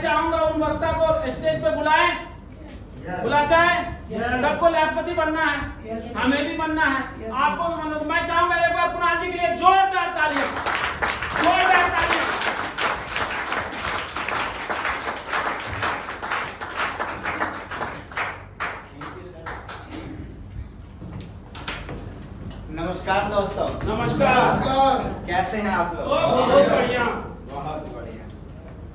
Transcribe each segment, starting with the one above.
चाहूंगा उन वक्ता को स्टेज पे बुलाएं, बुला चाहे सबको लखपति बनना है, हमें भी बनना है, आपको भी बनना है। मैं चाहूंगा एक बार कुणाल जी के लिए जोरदार तालियां, जोरदार तालियां। नमस्कार दोस्तों। नमस्कार। कैसे हैं आप लोग? बहुत बढ़िया, बहुत बढ़िया।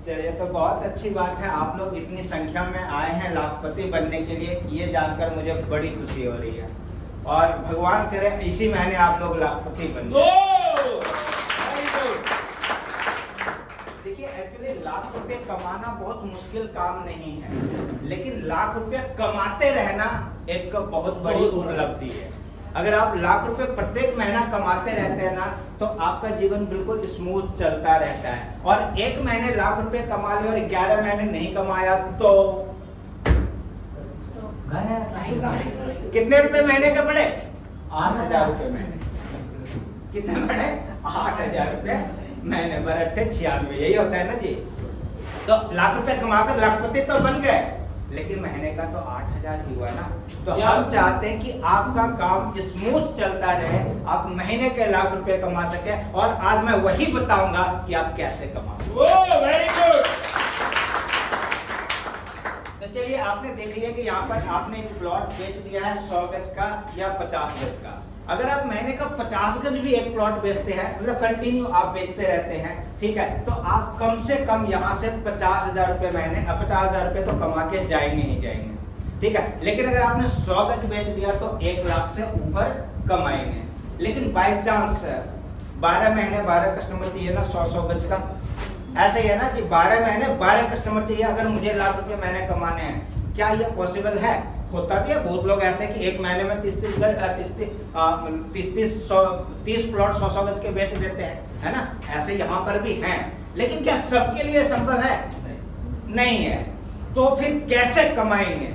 चलिए, तो बहुत अच्छी बात है, आप लोग इतनी संख्या में आए हैं लाखपति बनने के लिए, ये जानकर मुझे बड़ी खुशी हो रही है। और भगवान करे इसी महीने आप लोग लाखपति बन जाए। देखिए, एक्चुअली लाख रुपए कमाना बहुत मुश्किल काम नहीं है, लेकिन लाख रुपए कमाते रहना एक बहुत बड़ी उपलब्धि है। अगर आप लाख रुपए प्रत्येक महीना कमाते रहते हैं ना, तो आपका जीवन बिल्कुल स्मूथ चलता रहता है। और एक महीने लाख रुपए कमा लिया और 11 महीने नहीं कमाया तो कितने रुपए महीने के पड़े? 8,000 रुपए महीने। कितने पड़े? 8,000 रुपए महीने, बरट्ठे 96, यही होता है ना जी। तो लाख रुपए कमाकर लाखपति तो बन गए, लेकिन महीने का तो 8,000 ही हुआ ना। तो हम चाहते हैं कि आपका काम स्मूथ चलता रहे, आप महीने के लाख रुपए कमा सके। और आज मैं वही बताऊंगा कि आप कैसे कमा सके। Very good. तो चलिए, आपने देख लिया कि यहाँ पर आपने एक प्लॉट बेच दिया है 100 गज का या 50 गज का। अगर आप महीने का 50 गज भी एक प्लॉट बेचते हैं, मतलब कंटिन्यू आप बेचते रहते हैं, ठीक है, तो आप कम से कम यहाँ से 50,000 रुपए महीने, 50,000 रुपए तो कमा के जाएंगे ही जाएंगे, ठीक है। लेकिन अगर आपने 100 गज बेच दिया तो 1 लाख से ऊपर कमाएंगे। लेकिन बाई चांस 12 महीने 12 कस्टमर चाहिए ना, 100 गज का, ऐसे ही है ना कि 12 महीने 12 कस्टमर चाहिए अगर मुझे लाख रुपए महीने कमाने हैं। क्या ये पॉसिबल है? होता भी है। बहुत लोग ऐसे कि एक महीने में 30 प्लॉट 100 गज के बेच देते हैं, है ना। ऐसे यहाँ पर भी हैं, लेकिन क्या सबके लिए संभव है? नहीं है। तो फिर कैसे कमाएंगे?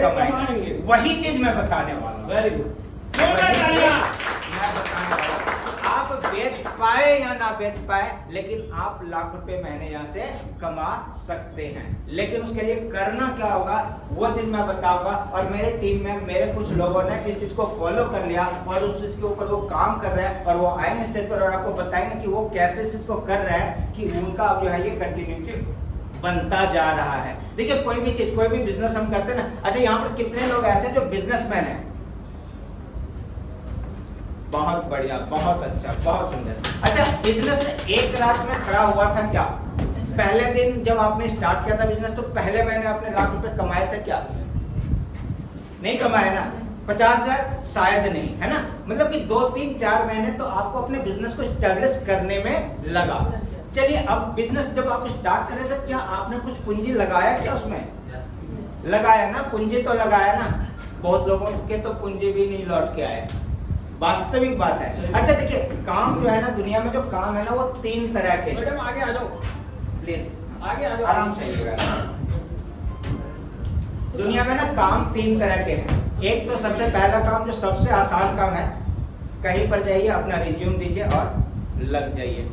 कमाएंगे? वही चीज मैं बताने वाला हूँ। Very good. मैं बताने वाला हूँ। आप बेच पाए या ना बेच पाए, लेकिन आप लाख रुपए महीने यहाँ से कमा सकते हैं। लेकिन उसके लिए करना क्या होगा, वो चीज मैं बताऊंगा। और मेरे टीम में मेरे कुछ लोगों ने इस चीज को फॉलो कर लिया और उस चीज के ऊपर वो काम कर रहे हैं, और वो आएंगे स्टेज पर और आपको बताएंगे कि वो कैसे इस चीज को कर रहे हैं कि उनका जो है ये कंटिन्यूटी बनता जा रहा है। देखिए, कोई भी चीज, कोई भी बिजनेस हम करते हैं ना। अच्छा, यहाँ पर कितने लोग ऐसे जो बिजनेसमैन है? बहुत बढ़िया, बहुत अच्छा, बहुत सुंदर। अच्छा, बिजनेस एक रात में खड़ा हुआ था क्या? पहले दिन जब आपने स्टार्ट किया था बिजनेस, तो पहले महीने आपने लाख रुपए कमाए थे क्या? नहीं कमाए ना। 50,000 शायद नहीं, है ना। मतलब कि 2, 3, 4 महीने तो आपको अपने बिजनेस को स्टेब्लिश करने में लगा। चलिए, अब बिजनेस जब आप स्टार्ट करें तो क्या आपने कुछ पूंजी लगाया क्या उसमें? लगाया ना, पूंजी तो लगाया ना। बहुत लोगों के तो पूंजी भी नहीं लौट के आए, वास्तविक बात है। अच्छा, देखिए, काम जो है ना, दुनिया में जो काम है ना, वो 3 तरह के। मैडम आगे आ जाओ, प्लीज आगे आ जाओ, आराम से आइएगा। दुनिया में ना काम 3 तरह के हैं। एक तो सबसे पहला काम जो सबसे आसान काम है, कहीं पर जाइए, अपना रिज्यूम दीजिए और लग जाइए।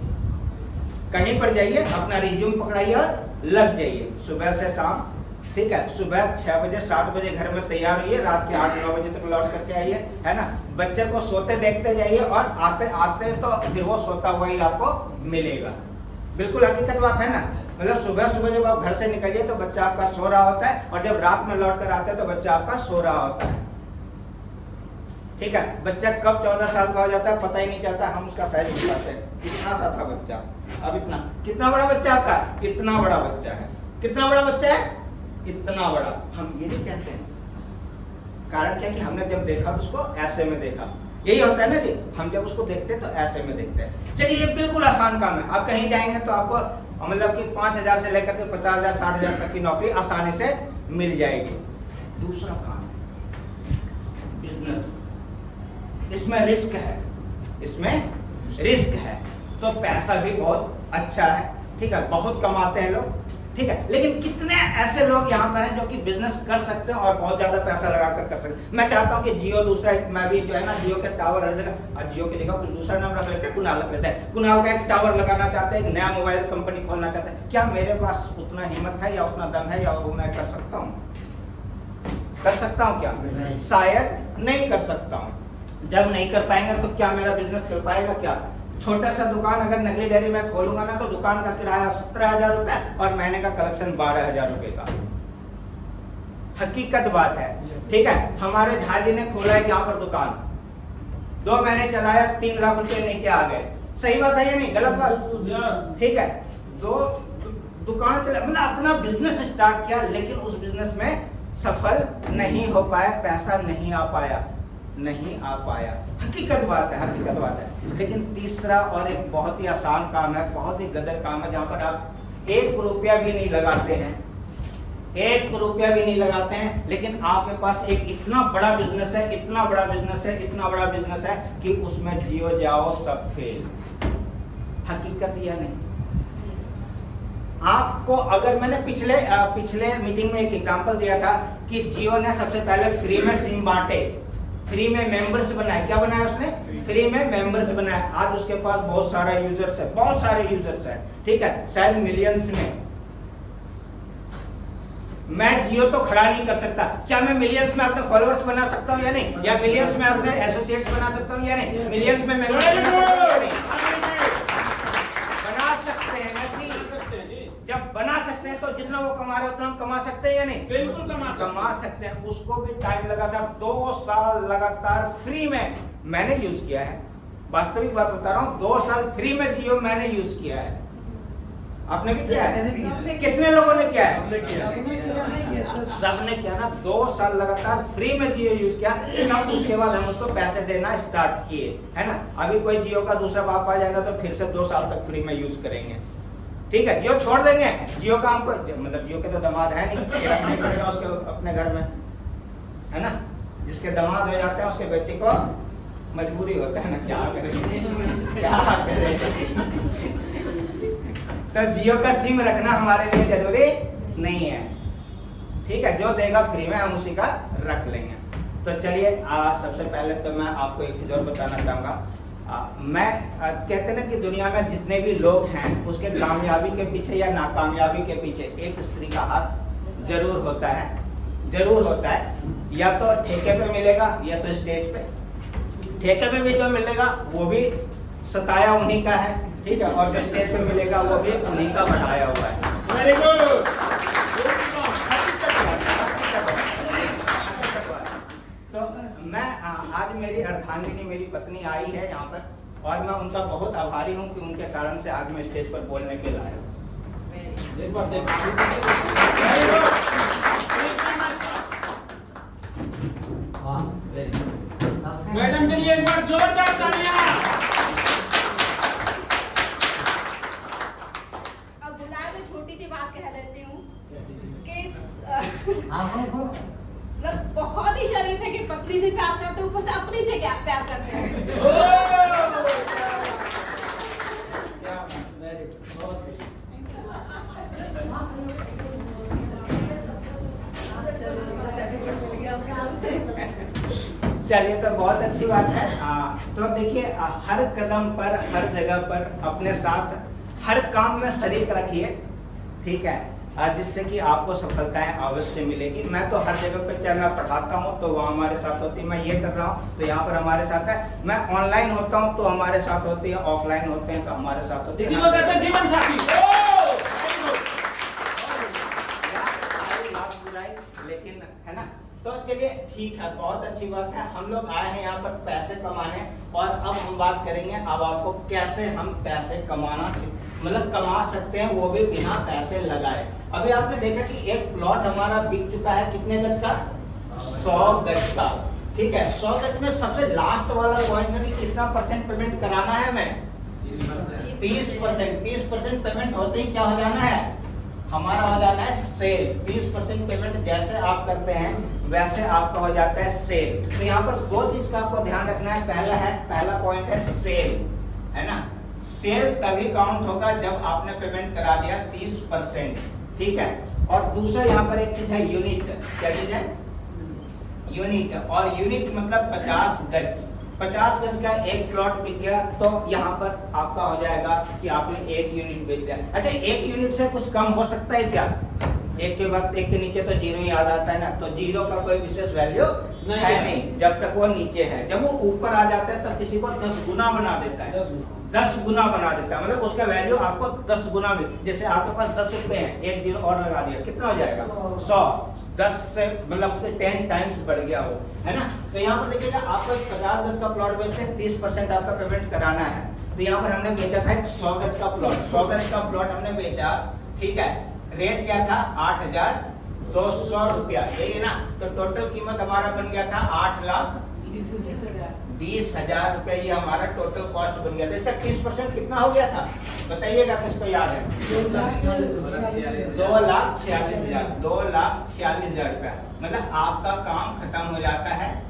कहीं पर जाइए, अपना रिज्यूम पकड़ाइए और लग जाइए, सुबह से शाम, ठीक है। सुबह 6 बजे 7 बजे घर में तैयार होइए, रात के 8-9 बजे तक लौट करके आइए, है ना। बच्चे को सोते देखते जाइए और आते आते तो फिर वो सोता हुआ ही आपको मिलेगा। बिल्कुल हकीकत बात है ना। मतलब सुबह सुबह जब आप घर से निकलिए तो बच्चा आपका सो रहा होता है, और जब रात में लौट कर आते हैं तो बच्चा आपका सो रहा होता है, ठीक है। बच्चा कब 14 साल का हो जाता है पता ही नहीं चलता। हम उसका साइज बताते हैं, इतना सा था बच्चा, अब इतना। कितना बड़ा बच्चा आपका? इतना बड़ा बच्चा है। कितना बड़ा बच्चा है? इतना बड़ा। हम ये नहीं कहते हैं, कारण क्या कि हमने जब देखा तो उसको ऐसे में देखा। यही होता है ना जी, हम जब उसको देखते हैं तो ऐसे में देखते हैं। चलिए, ये बिल्कुल आसान काम है। आप कहीं जाएंगे तो आपको मतलब कि 5,000 से लेकर के 50,000 60,000 तक की नौकरी आसानी से मिल जाएगी। दूसरा काम बिजनेस, इसमें रिस्क है, इसमें रिस्क है, तो पैसा भी बहुत अच्छा है, ठीक है। बहुत कमाते हैं लोग, ठीक है। लेकिन कितने ऐसे लोग यहाँ पर हैं जो कि बिजनेस कर सकते हैं और बहुत ज्यादा पैसा लगा कर सकते हैं। मैं चाहता हूँ कि जियो दूसरा, मैं भी जो है ना जियो के टावर हर जगह, जियो की जगह कुछ दूसरा नाम रख लेते हैं, कुणाल रख लेते हैं, कुणाल का एक टावर लगाना चाहते हैं, एक नया मोबाइल कंपनी खोलना चाहते हैं। क्या मेरे पास उतना हिम्मत है या उतना दम है या वो मैं कर सकता हूँ? कर सकता हूँ क्या? शायद नहीं कर सकता हूँ। जब नहीं कर पाएंगे तो क्या मेरा बिजनेस चल पाएगा? क्या छोटा सा दुकान अगर नकली डेयरी में खोलूंगा ना तो दुकान का किराया 17,000 रुपए और महीने का कलेक्शन 12,000 रुपए का। हकीकत बात है, ठीक है। हमारे झाजी ने खोला है यहाँ पर दुकान, 2 महीने चलाया, 3 लाख रुपए नीचे आ गए। सही बात है या नहीं? गलत बात? ठीक है। दुकान चला, मतलब अपना बिजनेस स्टार्ट किया, लेकिन उस बिजनेस में सफल नहीं हो पाया, पैसा नहीं आ पाया, नहीं आ पाया। हकीकत बात है, हकीकत बात है। लेकिन तीसरा और एक बहुत ही आसान काम है, बहुत ही गदर काम है, जहां पर आप 1 रुपया भी नहीं लगाते हैं, 1 रुपया भी नहीं लगाते हैं, लेकिन आपके पास एक इतना बड़ा बिजनेस है, इतना बड़ा बिजनेस है, इतना बड़ा बिजनेस है कि उसमें जियो जाओ सब फेल। हकीकत यह नहीं। आपको अगर मैंने पिछले मीटिंग में एक एग्जांपल दिया था कि जियो ने सबसे पहले फ्री में सिम बांटे, फ्री में मेंबर्स बनाए। क्या बनाया उसने? फ्री में मेंबर्स बनाए। आज उसके पास बहुत सारा यूजर्स है, बहुत सारे यूजर्स है, ठीक है, शायद मिलियंस में। मैं जियो तो खड़ा नहीं कर सकता, क्या मैं मिलियंस में अपने फॉलोअर्स बना सकता हूँ या नहीं? या मिलियंस में अपने एसोसिएट्स बना सकता हूँ या नहीं? मिलियंस में मेंबर्स बना सकता हूँ या नहीं? बना सकते हैं जी। जब बना सकते हैं तो जितना वो कमा रहे हैं उतना हम कमा सकते हैं या नहीं? बिल्कुल कमा सकते हैं। उसको भी टाइम लगा था, 2 साल लगातार फ्री में मैंने यूज किया है। वास्तविक बात बता रहा हूँ, 2 साल फ्री में जियो मैंने यूज किया है। आपने भी किया है? कितने लोगों ने किया है? सबने किया ना। 2 साल लगातार फ्री में जियो यूज किया, तब उसके बाद हम उसको पैसे देना स्टार्ट किए, है ना। अभी कोई जियो का दूसरा बाप आ जाएगा तो फिर से 2 साल तक फ्री में यूज करेंगे, ठीक है। जियो छोड़ देंगे, जियो का हमको, मतलब जियो के तो दामाद है नहीं, नहीं पड़ेगा उसके अपने घर में, है ना। जिसके दामाद हो जाते हैं उसके बेटी को मजबूरी होता है ना, क्या करें, क्या करें। तो जियो का सिम रखना हमारे लिए जरूरी नहीं है, ठीक है। जो देगा फ्री में हम उसी का रख लेंगे। तो चलिए सबसे पहले तो मैं आपको एक चीज और बताना चाहूंगा। मैं कहते ना कि दुनिया में जितने भी लोग हैं उसके कामयाबी के पीछे या नाकामयाबी के पीछे एक स्त्री का हाथ जरूर होता है, जरूर होता है। या तो ठेके पे मिलेगा या तो स्टेज पे। ठेके पे भी जो मिलेगा वो भी सताया उन्हीं का है, ठीक है, और जो स्टेज पे मिलेगा वो भी उन्हीं का बढ़ाया हुआ है। Very good. तो मैं आज मेरी अर्धांगिनी मेरी पत्नी आई है यहाँ पर, और मैं उनका बहुत आभारी हूँ कि उनके कारण से आज मैं स्टेज पर बोलने के लायक हूँ। एक बार देखो, मैडम के लिए एक बार जोरदार तालियां। अब बुलाए तो छोटी सी बात कह देती हूँ कि मतलब बहुत ही शरीफ है कि पत्नी से प्यार करते ऊपर से अपनी से क्या प्यार करते हैं। चलिए, तो बहुत अच्छी बात है। तो देखिए, हर कदम पर, हर जगह पर अपने साथ हर काम में शरीक रखिए, ठीक है, जिससे कि आपको सफलताएं अवश्य मिलेगी। मैं तो हर जगह पे, चाहे मैं पढ़ाता हूँ तो वहाँ हमारे साथ होती है, मैं ये कर रहा हूँ तो यहाँ पर हमारे साथ है, मैं ऑनलाइन होता हूँ तो हमारे साथ होती है, ऑफलाइन होते हैं तो हमारे साथ होती है। इसी को कहते हैं जीवन साथी। लेकिन है ना, तो चलिए ठीक है, बहुत अच्छी बात है। हम लोग आए हैं यहाँ पर पैसे कमाने, और अब हम बात करेंगे अब आपको कैसे हम पैसे कमाना, मतलब कमा सकते हैं, वो भी बिना पैसे लगाए। अभी आपने देखा कि एक प्लॉट हमारा बिक चुका है, कितने गज का? 100 गज का, ठीक है। 100 गज में सबसे लास्ट वाला पॉइंट है कि कितना % पेमेंट कराना है हमें? 30%। 30% पेमेंट होते ही क्या हो जाना है? हमारा हो जाना है सेल। 30% पेमेंट जैसे आप करते हैं वैसे आपका हो जाता है सेल। तो यहाँ पर 2 चीज का आपको ध्यान रखना है। पहला पॉइंट है सेल, है ना। सेल तभी काउंट होगा जब आपने पेमेंट करा दिया 30%, ठीक है। और दूसरा यहाँ पर एक चीज है यूनिट। क्या चीज है? यूनिट। और यूनिट मतलब 50 गज। 50 गज का एक प्लॉट बिक गया तो यहाँ पर आपका हो जाएगा कि आपने 1 यूनिट बेच दिया। अच्छा, 1 यूनिट से कुछ कम हो सकता है क्या? एक के बाद एक के नीचे तो जीरो ही याद आता है ना, तो जीरो का कोई विशेष वैल्यू है नहीं जब तक वो नीचे है। जब वो ऊपर आ जाता है तब किसी को 10 गुना बना देता है, 10 गुना बना देता है, मतलब उसका वैल्यू आपको 10 गुना मिल। जैसे आपके पास 10 रुपए हैं, एक जीरो और लगा दिया, कितना हो जाएगा? 100। 10 से मतलब उसके 10 टाइम्स बढ़ गया हो, है ना। तो यहाँ पर देखिएगा, आपको 50 गज का प्लॉट बेचते हैं, 30% आपका पेमेंट कराना है। तो यहाँ पर हमने बेचा था 100 गज का प्लॉट। 100 गज का प्लॉट हमने बेचा, ठीक है। रेट क्या था? 8,200 रुपया, यही है ना। तो टोटल कीमत हमारा बन गया था 8,20,000 रुपया। ये हमारा टोटल कॉस्ट बन गया था। इसका 30% कितना हो गया था बताइएगा, किसको याद है? 2,46,000। 2,46,000 रुपया। मतलब आपका काम खत्म हो जाता है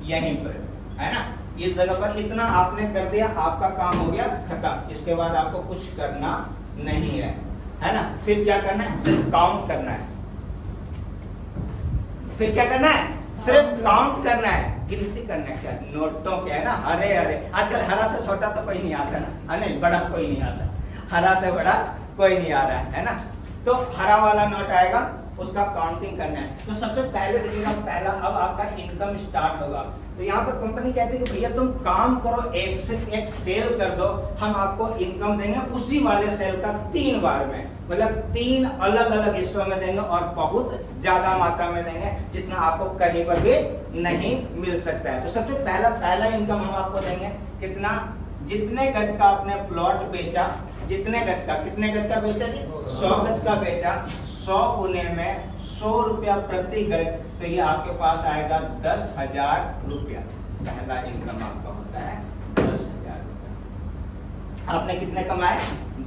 यहीं पर, है ना। इस जगह पर इतना आपने कर दिया, आपका काम हो गया खत्म। इसके बाद आपको कुछ करना नहीं है ना। फिर क्या करना है? सिर्फ काउंट करना है। फिर क्या करना है? सिर्फ काउंट करना है, गिनती करना है। क्या नोटों के, है ना। हरे हरे, आजकल हरा से छोटा तो कोई नहीं आता ना, नहीं बड़ा कोई नहीं आता, हरा से बड़ा कोई नहीं आ रहा है ना। तो हरा वाला नोट आएगा, उसका काउंटिंग करना है। तो सबसे पहले देखिएगा, पहला अब आपका इनकम स्टार्ट होगा। तो यहाँ पर कंपनी कहती है कि भैया तुम काम करो, एक से एक सेल कर दो, हम आपको इनकम देंगे उसी वाले सेल का 3 बार में, मतलब 3 अलग अलग हिस्सों में देंगे और बहुत ज्यादा मात्रा में देंगे, जितना आपको कहीं पर भी नहीं मिल सकता है। तो सबसे पहला इनकम हम आपको देंगे कितना? जितने गज का आपने प्लॉट बेचा, जितने गज का, कितने गज का बेचा जी? 100 गज का बेचा, 100 गुने में 100 रुपया प्रति गज, तो ये आपके पास आएगा 10,000 रुपया। पहला इनकम आपका होता है 10,000 रुपया। आपने कितने कमाए?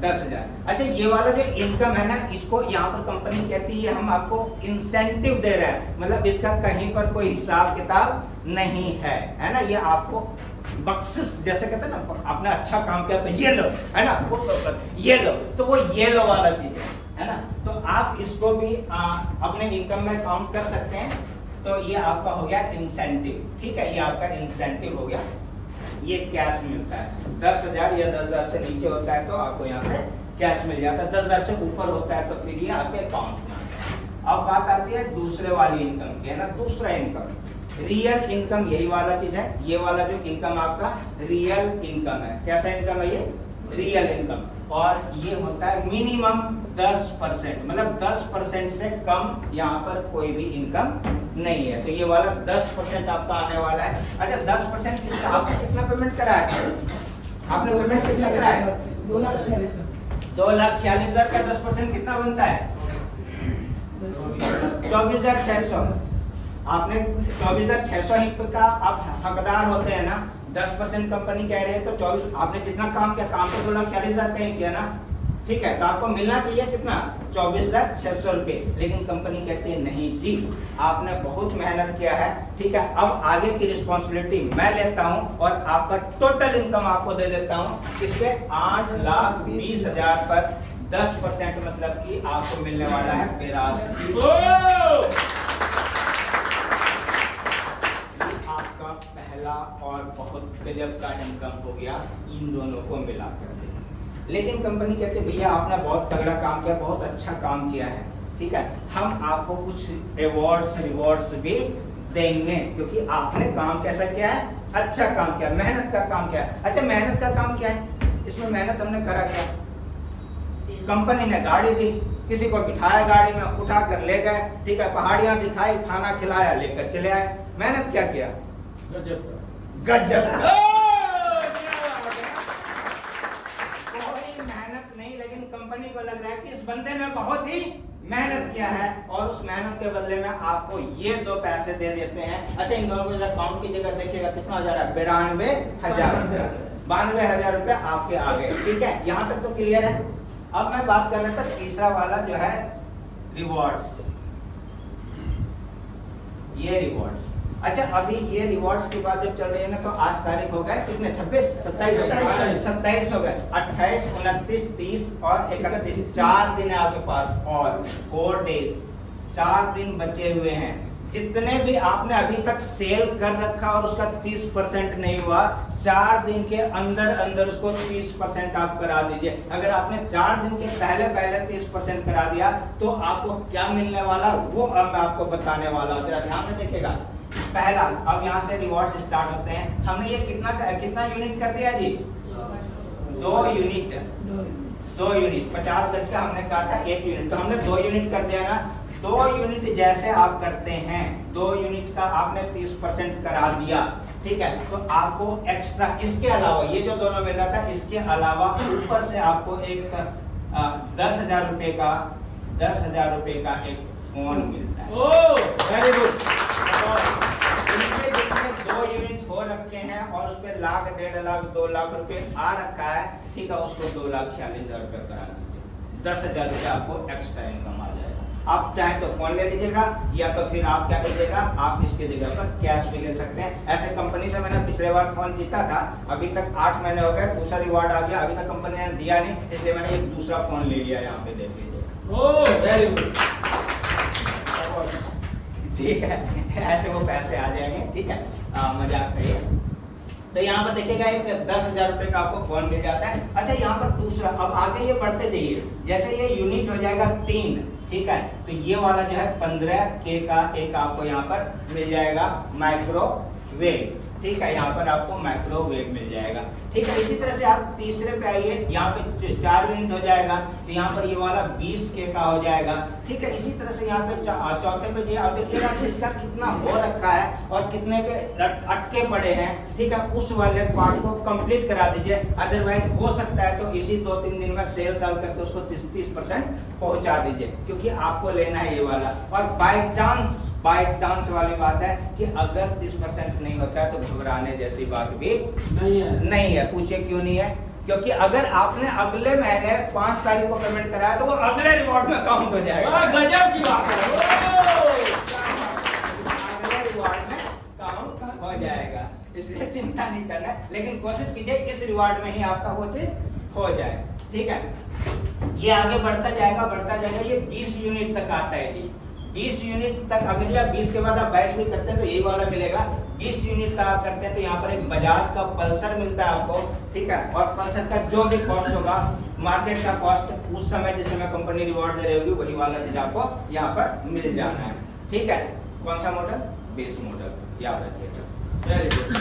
10,000। अच्छा, ये वाला जो इनकम है ना, इसको यहाँ पर कंपनी कहती है हम आपको इंसेंटिव दे रहे हैं, मतलब इसका कहीं पर कोई हिसाब किताब नहीं है ना। ये आपको बख्शिश, जैसे कहते हैं ना, आपने अच्छा काम किया तो ये लो, है ना, वो ये लो, तो वो ये लो वाला चीज है ना। तो आप इसको भी अपने इनकम में काउंट कर सकते हैं। तो ये आपका हो गया इंसेंटिव, ठीक है। ये आपका इंसेंटिव हो गया, ये कैश मिलता है। 10,000 या 10,000 से नीचे होता है तो आपको यहाँ पे कैश मिल जाता है। 10,000 से ऊपर होता है तो फिर ये आपके अकाउंट में आता है। अब बात आती है दूसरे वाली इनकम की, है ना। दूसरा इनकम, रियल इनकम, यही वाला चीज है। ये वाला जो इनकम आपका रियल इनकम है। कैसा इनकम है ये? Real income. और ये होता है मिनिमम 10%, मतलब 10% से कम यहाँ पर कोई भी इनकम नहीं है। तो ये वाला 10% आपका आने वाला है। अच्छा, 10% कितना? आपने कितना पेमेंट करा है? आपने पेमेंट कितना करा है? 2,46,000 का 10% कितना बनता है? 24,600। आपने 24,600 का आप हकदार होते हैं ना। 10% कंपनी कह रही है तो 24, आपने जितना काम किया, काम तो 2,46,000 का ही किया ना, ठीक है। तो आपको मिलना चाहिए कितना? 24,600 रुपये। लेकिन कंपनी कहती है नहीं जी, आपने बहुत मेहनत किया है, ठीक है। अब आगे की रिस्पॉन्सिबिलिटी मैं लेता हूं और आपका टोटल इनकम आपको दे देता हूं। इसके 8,20,000 पर 10% मतलब कि आपको मिलने वाला है 82। आपका पहला और बहुत गजब का इनकम हो गया इन दोनों को मिलाकर। लेकिन कंपनी कहते भैया आपने बहुत तगड़ा काम किया, बहुत अच्छा काम किया है, ठीक है, हम आपको कुछ रिवॉर्ड्स भी देंगे क्योंकि आपने काम कैसा किया है? अच्छा काम किया, मेहनत का काम किया है। अच्छा, मेहनत का काम क्या है? इसमें मेहनत हमने करा क्या? कंपनी ने गाड़ी दी, किसी को बिठाया गाड़ी में, उठा कर ले गए, ठीक है, पहाड़ियां दिखाई, खाना खिलाया, लेकर चले आए। मेहनत क्या किया? गजब। कोई मेहनत नहीं, लेकिन कंपनी को लग रहा है कि इस बंदे ने बहुत ही मेहनत किया है और उस मेहनत के बदले में आपको ये 2 पैसे दे देते हैं। अच्छा, इन दोनों को जरा काउंट कीजिएगा, देखिएगा कितना हो जा रहा है? 92,000 रुपया। 92,000 रुपया आपके आ गए, ठीक है। यहाँ तक तो क्लियर है। अब मैं बात कर रहा था तीसरा वाला जो है रिवॉर्ड्स। ये रिवॉर्ड्स अच्छा अभी ये रिवॉर्ड्स की बात जब चल रही है ना, तो आज तारीख हो गए कितने, 26, 27, 27 हो गए, 28, 29, 30 और 31, 4 दिन है आपके पास और 4 डेज, 4 दिन बचे हुए हैं। जितने भी आपने अभी तक सेल कर रखा और उसका 30% नहीं हुआ, 4 दिन के अंदर अंदर उसको 30% आप करा दीजिए। अगर आपने 4 दिन के पहले 30% करा दिया तो आपको क्या मिलने वाला वो अब मैं आपको बताने वाला हूँ, जरा ध्यान से देखिएगा। पहला, अब यहाँ से रिवॉर्ड स्टार्ट होते हैं। हमने ये कितना यूनिट कर दिया जी, 2 यूनिट, 2 यूनिट 50 गज का हमने कहा था 1 यूनिट, तो हमने 2 यूनिट कर दिया ना। 2 यूनिट जैसे आप करते हैं, 2 यूनिट का आपने 30% करा दिया, ठीक है, तो आपको एक्स्ट्रा इसके अलावा ये जो दोनों मिल रहा था, इसके अलावा ऊपर से आपको एक 10,000 रुपए का 10,000 रुपए का एक फोन मिलता है। Oh very good. इनके जितने 2 यूनिट हो रखे हैं और उस पर 1,00,000, 1.5 लाख, 2 लाख रुपए आ रखा है, ठीक है, उसको 2,46,000 रुपए करा दीजिए, 10,000 रुपए आपको एक्स्ट्रा इनकम आ जाएगा। आप चाहे तो फोन ले लीजिएगा या तो फिर आप क्या कीजिएगा, आप इसके जगह पर कैश भी ले सकते हैं। ऐसे कंपनी से मैंने पिछले बार फोन जीता था, अभी तक 8 महीने हो गए, दूसरा रिवॉर्ड आ गया, अभी तक कंपनी ने दिया नहीं, इसलिए मैंने एक दूसरा फोन ले लिया। यहाँ पे देख लीजिए। ओह वेरी गुड, ठीक है, ऐसे वो पैसे आ जाएंगे, ठीक है, मजाक करिए। तो यहाँ पर देखिएगा एक 10,000 रुपए का आपको फोन मिल जाता है। अच्छा यहाँ पर दूसरा, अब आगे ये बढ़ते जाइए, जैसे ये यूनिट हो जाएगा 3, ठीक है, तो ये वाला जो है 15K का एक आपको यहाँ पर मिल जाएगा माइक्रोवेव, ठीक है, यहाँ पर आपको माइक्रोवेव मिल जाएगा, ठीक है। इसी तरह से आप तीसरे पे आइए, यहाँ पे 4 यूनिट हो जाएगा, तो यहाँ पर ये वाला 20K का हो जाएगा, ठीक है। इसी तरह से यहाँ पे चौथे पे आप देखिएगा इसका कितना हो रखा है और कितने पे अटके पड़े हैं, ठीक है, उस वाले पार्ट को कंप्लीट करा दीजिए। अदरवाइज हो सकता है तो इसी 2-3 दिन में सेल करके उसको 30% पहुंचा दीजिए, क्योंकि आपको लेना है ये वाला। और बाय चांस वाली बात है कि अगर 30% नहीं होता है तो घबराने जैसी बात भी नहीं है। पूछिए क्यों नहीं है? क्योंकि अगर आपने अगले महीने 5 तारीख को पेमेंट कराया तो वो अगले रिवॉर्ड में काउंट हो जाएगा। गजब की बात है, अगले रिवॉर्ड में काउंट हो जाएगा, इसलिए चिंता नहीं करना है, लेकिन कोशिश कीजिए इस रिवॉर्ड में ही आपका वो चीज हो जाए, ठीक है। ये आगे बढ़ता जाएगा, ये 20 यूनिट तक आता है जी। 20 यूनिट तक, अगर आप 20 के बाद आप 22 भी करते हैं तो यही वाला मिलेगा। 20 यूनिट का आप करते हैं तो यहाँ पर एक बजाज का पल्सर मिलता है आपको, ठीक है, और पल्सर का जो भी कॉस्ट होगा, मार्केट का कॉस्ट उस समय जिस समय कंपनी रिवॉर्ड दे रही होगी, वही वाला चीज आपको यहाँ पर मिल जाना है, ठीक है। कौन सा मॉडल? बेस मॉडल, याद रखिएगा। वेरी गुड,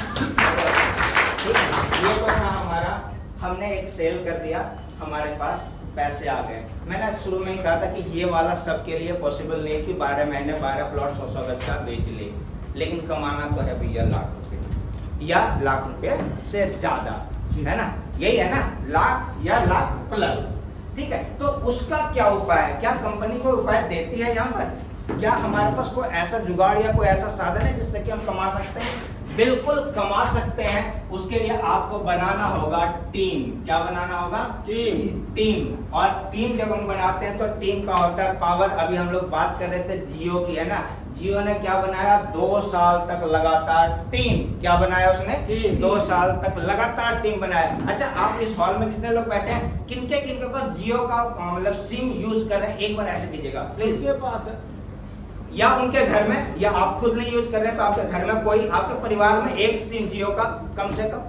ये तो था हमारा, हमने एक सेल कर दिया, हमारे पास पैसे आ गए। मैंने शुरू में ही कहा था कि ये वाला सबके लिए पॉसिबल नहीं है कि 12 महीने 12 प्लॉट 100 गज का बेच ले, लेकिन कमाना तो है भैया लाख रुपए या लाख रुपए से ज्यादा, है ना, यही है ना, लाख या लाख प्लस, ठीक है। तो उसका क्या उपाय है? क्या कंपनी कोई उपाय देती है यहाँ पर? क्या हमारे पास कोई ऐसा जुगाड़ या कोई ऐसा साधन है जिससे कि हम कमा सकते हैं? बिल्कुल कमा सकते हैं। उसके लिए आपको बनाना होगा टीम। क्या बनाना होगा? टीम। और टीम जब हम बनाते हैं तो टीम का होता है पावर। अभी हम लोग बात कर रहे थे जियो की, है ना। जियो ने क्या बनाया? 2 साल तक लगातार टीम। क्या बनाया उसने? 2 साल तक लगातार टीम बनाया। अच्छा, आप इस हॉल में जितने लोग बैठे हैं, किनके पास जियो का मतलब सिम यूज कर रहे हैं? एक बार ऐसे कीजिएगा प्लीज। के पास है या उनके घर में, या आप खुद नहीं यूज कर रहे हैं तो आपके घर में कोई, आपके परिवार में एक सिम जियो का कम से कम,